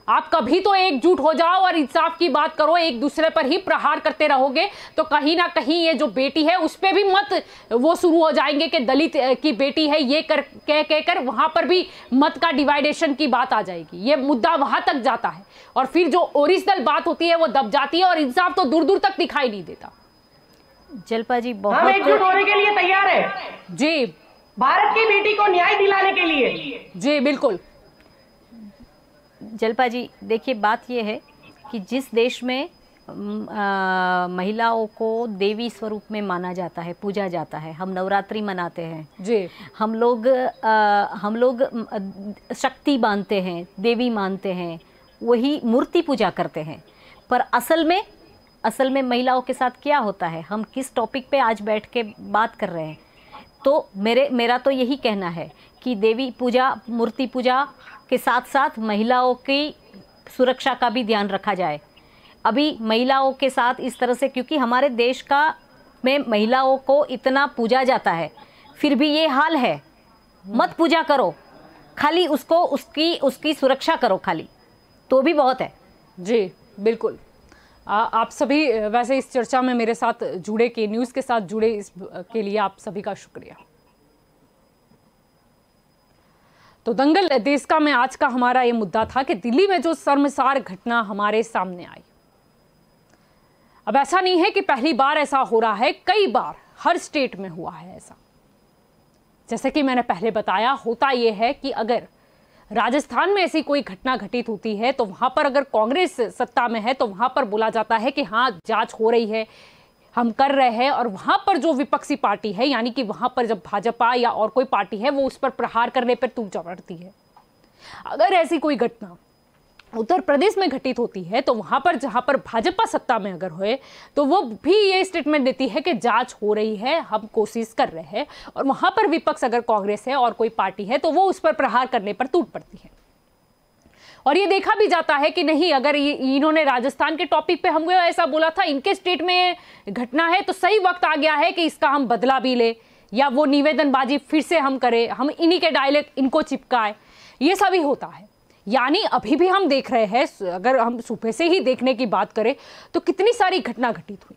आप कभी तो एकजुट हो जाओ और इंसाफ की बात करो। एक दूसरे पर ही प्रहार करते रहोगे तो कहीं ना कहीं ये जो बेटी है उस पर भी मत वो शुरू हो जाएंगे कि दलित की बेटी है ये कहकर वहां पर भी मत का डिवाइडेशन की बात आ जाएगी। ये मुद्दा वहां तक जाता है और फिर जो ओरिजिनल बात होती है वो दब जाती है और इंसाफ तो दूर दूर तक दिखाई नहीं देता। जल्पा जी बहुत हम एकजुट होने के लिए तैयार है जी, भारत की बेटी को न्याय दिलाने के लिए। जी बिल्कुल। जल्पा जी देखिए, बात यह है कि जिस देश में महिलाओं को देवी स्वरूप में माना जाता है, पूजा जाता है, हम नवरात्रि मनाते हैं जी, हम लोग शक्ति मानते हैं, देवी मानते हैं, वही मूर्ति पूजा करते हैं, पर असल में महिलाओं के साथ क्या होता है, हम किस टॉपिक पे आज बैठ के बात कर रहे हैं। तो मेरा तो यही कहना है कि देवी पूजा, मूर्ति पूजा के साथ साथ महिलाओं की सुरक्षा का भी ध्यान रखा जाए। अभी महिलाओं के साथ इस तरह से, क्योंकि हमारे देश में महिलाओं को इतना पूजा जाता है, फिर भी ये हाल है। मत पूजा करो, खाली उसको उसकी सुरक्षा करो, खाली तो भी बहुत है। जी बिल्कुल। आप सभी वैसे इस चर्चा में मेरे साथ जुड़े, के न्यूज़ के साथ जुड़े, इसके लिए आप सभी का शुक्रिया। तो दंगल देश का में आज का हमारा ये मुद्दा था कि दिल्ली में जो शर्मसार घटना हमारे सामने आई। अब ऐसा नहीं है कि पहली बार ऐसा हो रहा है, कई बार हर स्टेट में हुआ है ऐसा। जैसे कि मैंने पहले बताया, होता यह है कि अगर राजस्थान में ऐसी कोई घटना घटित होती है तो वहां पर अगर कांग्रेस सत्ता में है तो वहां पर बोला जाता है कि हाँ जांच हो रही है, हम कर रहे हैं, और वहां पर जो विपक्षी पार्टी है, यानी कि वहां पर जब भाजपा या और कोई पार्टी है, वो उस पर प्रहार करने पर तूल चढ़ती है। अगर ऐसी कोई घटना उत्तर प्रदेश में घटित होती है तो वहां पर, जहां पर भाजपा सत्ता में अगर हुए, तो वो भी ये स्टेटमेंट देती है कि जांच हो रही है, हम कोशिश कर रहे हैं, और वहां पर विपक्ष अगर कांग्रेस है और कोई पार्टी है तो वो उस पर प्रहार करने पर टूट पड़ती है। और ये देखा भी जाता है कि नहीं, अगर इन्होंने राजस्थान के टॉपिक पे हमको ऐसा बोला था, इनके स्टेट में घटना है, तो सही वक्त आ गया है कि इसका हम बदला भी ले, या वो निवेदनबाजी फिर से हम करें, हम इन्हीं के डायलेक्ट इनको चिपकाए, ये सभी होता है। यानी अभी भी हम देख रहे हैं, अगर हम सुबह से ही देखने की बात करें तो कितनी सारी घटना घटित हुई।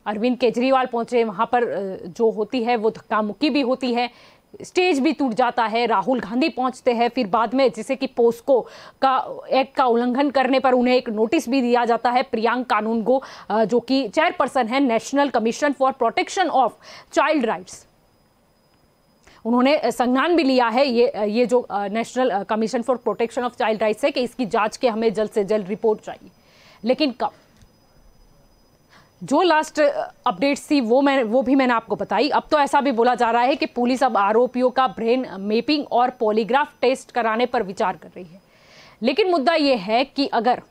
अरविंद केजरीवाल पहुंचे, वहां पर जो होती है वो धक्का मुक्की भी होती है, स्टेज भी टूट जाता है, राहुल गांधी पहुंचते हैं, फिर बाद में जैसे कि पोस्को का एक्ट का उल्लंघन करने पर उन्हें एक नोटिस भी दिया जाता है। प्रियांक कानूनगो जो कि चेयरपर्सन है national commission for protection of child rights, उन्होंने संज्ञान भी लिया है ये जो national commission for protection of child rights है कि इसकी जांच के हमें जल्द से जल्द रिपोर्ट चाहिए। लेकिन कब? जो लास्ट अपडेट्स थी वो भी मैंने आपको बताई। अब तो ऐसा भी बोला जा रहा है कि पुलिस अब आरोपियों का ब्रेन मैपिंग और पॉलीग्राफ टेस्ट कराने पर विचार कर रही है। लेकिन मुद्दा यह है कि अगर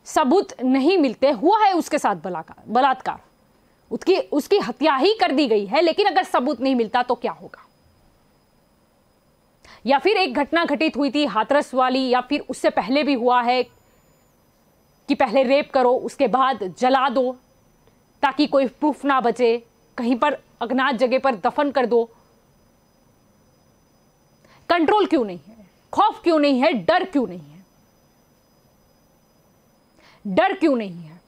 सबूत नहीं मिलते, हुआ है उसके साथ बलात्कार, उसकी हत्या ही कर दी गई है, लेकिन अगर सबूत नहीं मिलता तो क्या होगा? या फिर एक घटना घटित हुई थी हाथरस वाली, या फिर उससे पहले भी हुआ है कि पहले रेप करो उसके बाद जला दो, ताकि कोई प्रूफ ना बचे, कहीं पर अज्ञात जगह पर दफन कर दो। कंट्रोल क्यों नहीं है? खौफ क्यों नहीं है? डर क्यों नहीं है? डर क्यों नहीं है?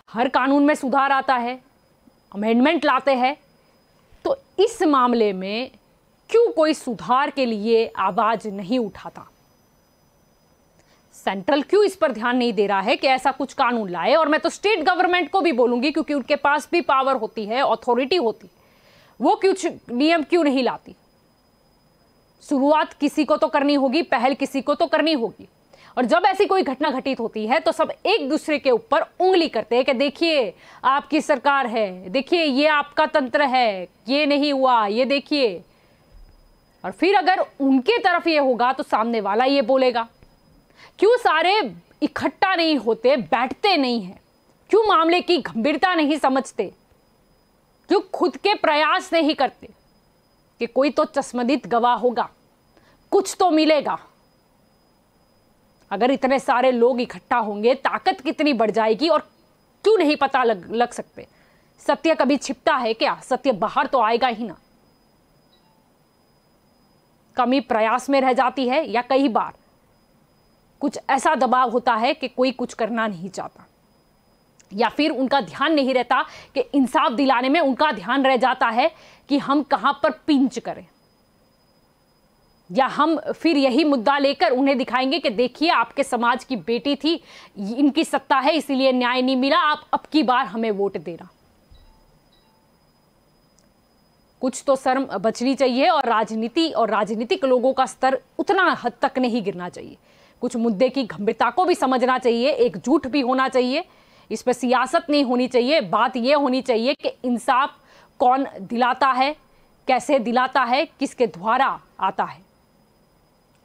हर कानून में सुधार आता है, अमेंडमेंट लाते हैं, तो इस मामले में क्यों कोई सुधार के लिए आवाज नहीं उठाता? सेंट्रल क्यों इस पर ध्यान नहीं दे रहा है कि ऐसा कुछ कानून लाए? और मैं तो स्टेट गवर्नमेंट को भी बोलूंगी, क्योंकि उनके पास भी पावर होती है, अथॉरिटी होती है, वो कुछ नियम क्यों नहीं लाती? शुरुआत किसी को तो करनी होगी, पहल किसी को तो करनी होगी। और जब ऐसी कोई घटना घटित होती है तो सब एक दूसरे के ऊपर उंगली करते हैं कि देखिए आपकी सरकार है, देखिए ये आपका तंत्र है, ये नहीं हुआ, ये देखिए। और फिर अगर उनके तरफ ये होगा तो सामने वाला ये बोलेगा। क्यों सारे इकट्ठा नहीं होते, बैठते नहीं हैं? क्यों मामले की गंभीरता नहीं समझते? क्यों खुद के प्रयास नहीं करते कि कोई तो चश्मदीद गवाह होगा, कुछ तो मिलेगा? अगर इतने सारे लोग इकट्ठा होंगे ताकत कितनी बढ़ जाएगी। और क्यों नहीं पता लग सकते? सत्य कभी छिपता है क्या? सत्य बाहर तो आएगा ही ना। कमी प्रयास में रह जाती है, या कई बार कुछ ऐसा दबाव होता है कि कोई कुछ करना नहीं चाहता, या फिर उनका ध्यान नहीं रहता कि इंसाफ दिलाने में उनका ध्यान रह जाता है कि हम कहां पर पिंच करें, या हम फिर यही मुद्दा लेकर उन्हें दिखाएंगे कि देखिए आपके समाज की बेटी थी, इनकी सत्ता है इसीलिए न्याय नहीं मिला, आप अब की बार हमें वोट देना। कुछ तो शर्म बचनी चाहिए, और राजनीति और राजनीतिक लोगों का स्तर उतना हद तक नहीं गिरना चाहिए। कुछ मुद्दे की गंभीरता को भी समझना चाहिए, एकजुट भी होना चाहिए। इस पर सियासत नहीं होनी चाहिए। बात यह होनी चाहिए कि इंसाफ कौन दिलाता है, कैसे दिलाता है, किसके द्वारा आता है।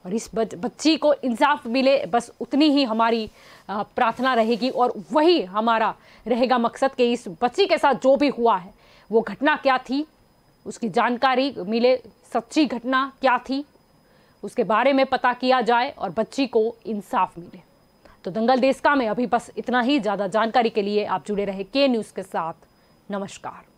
और इस बच्ची को इंसाफ मिले, बस उतनी ही हमारी प्रार्थना रहेगी। और वही हमारा रहेगा मकसद कि इस बच्ची के साथ जो भी हुआ है, वो घटना क्या थी, उसकी जानकारी मिले, सच्ची घटना क्या थी, उसके बारे में पता किया जाए और बच्ची को इंसाफ मिले। तो दंगल देश का में अभी बस इतना ही। ज़्यादा जानकारी के लिए आप जुड़े रहे के न्यूज़ के साथ। नमस्कार।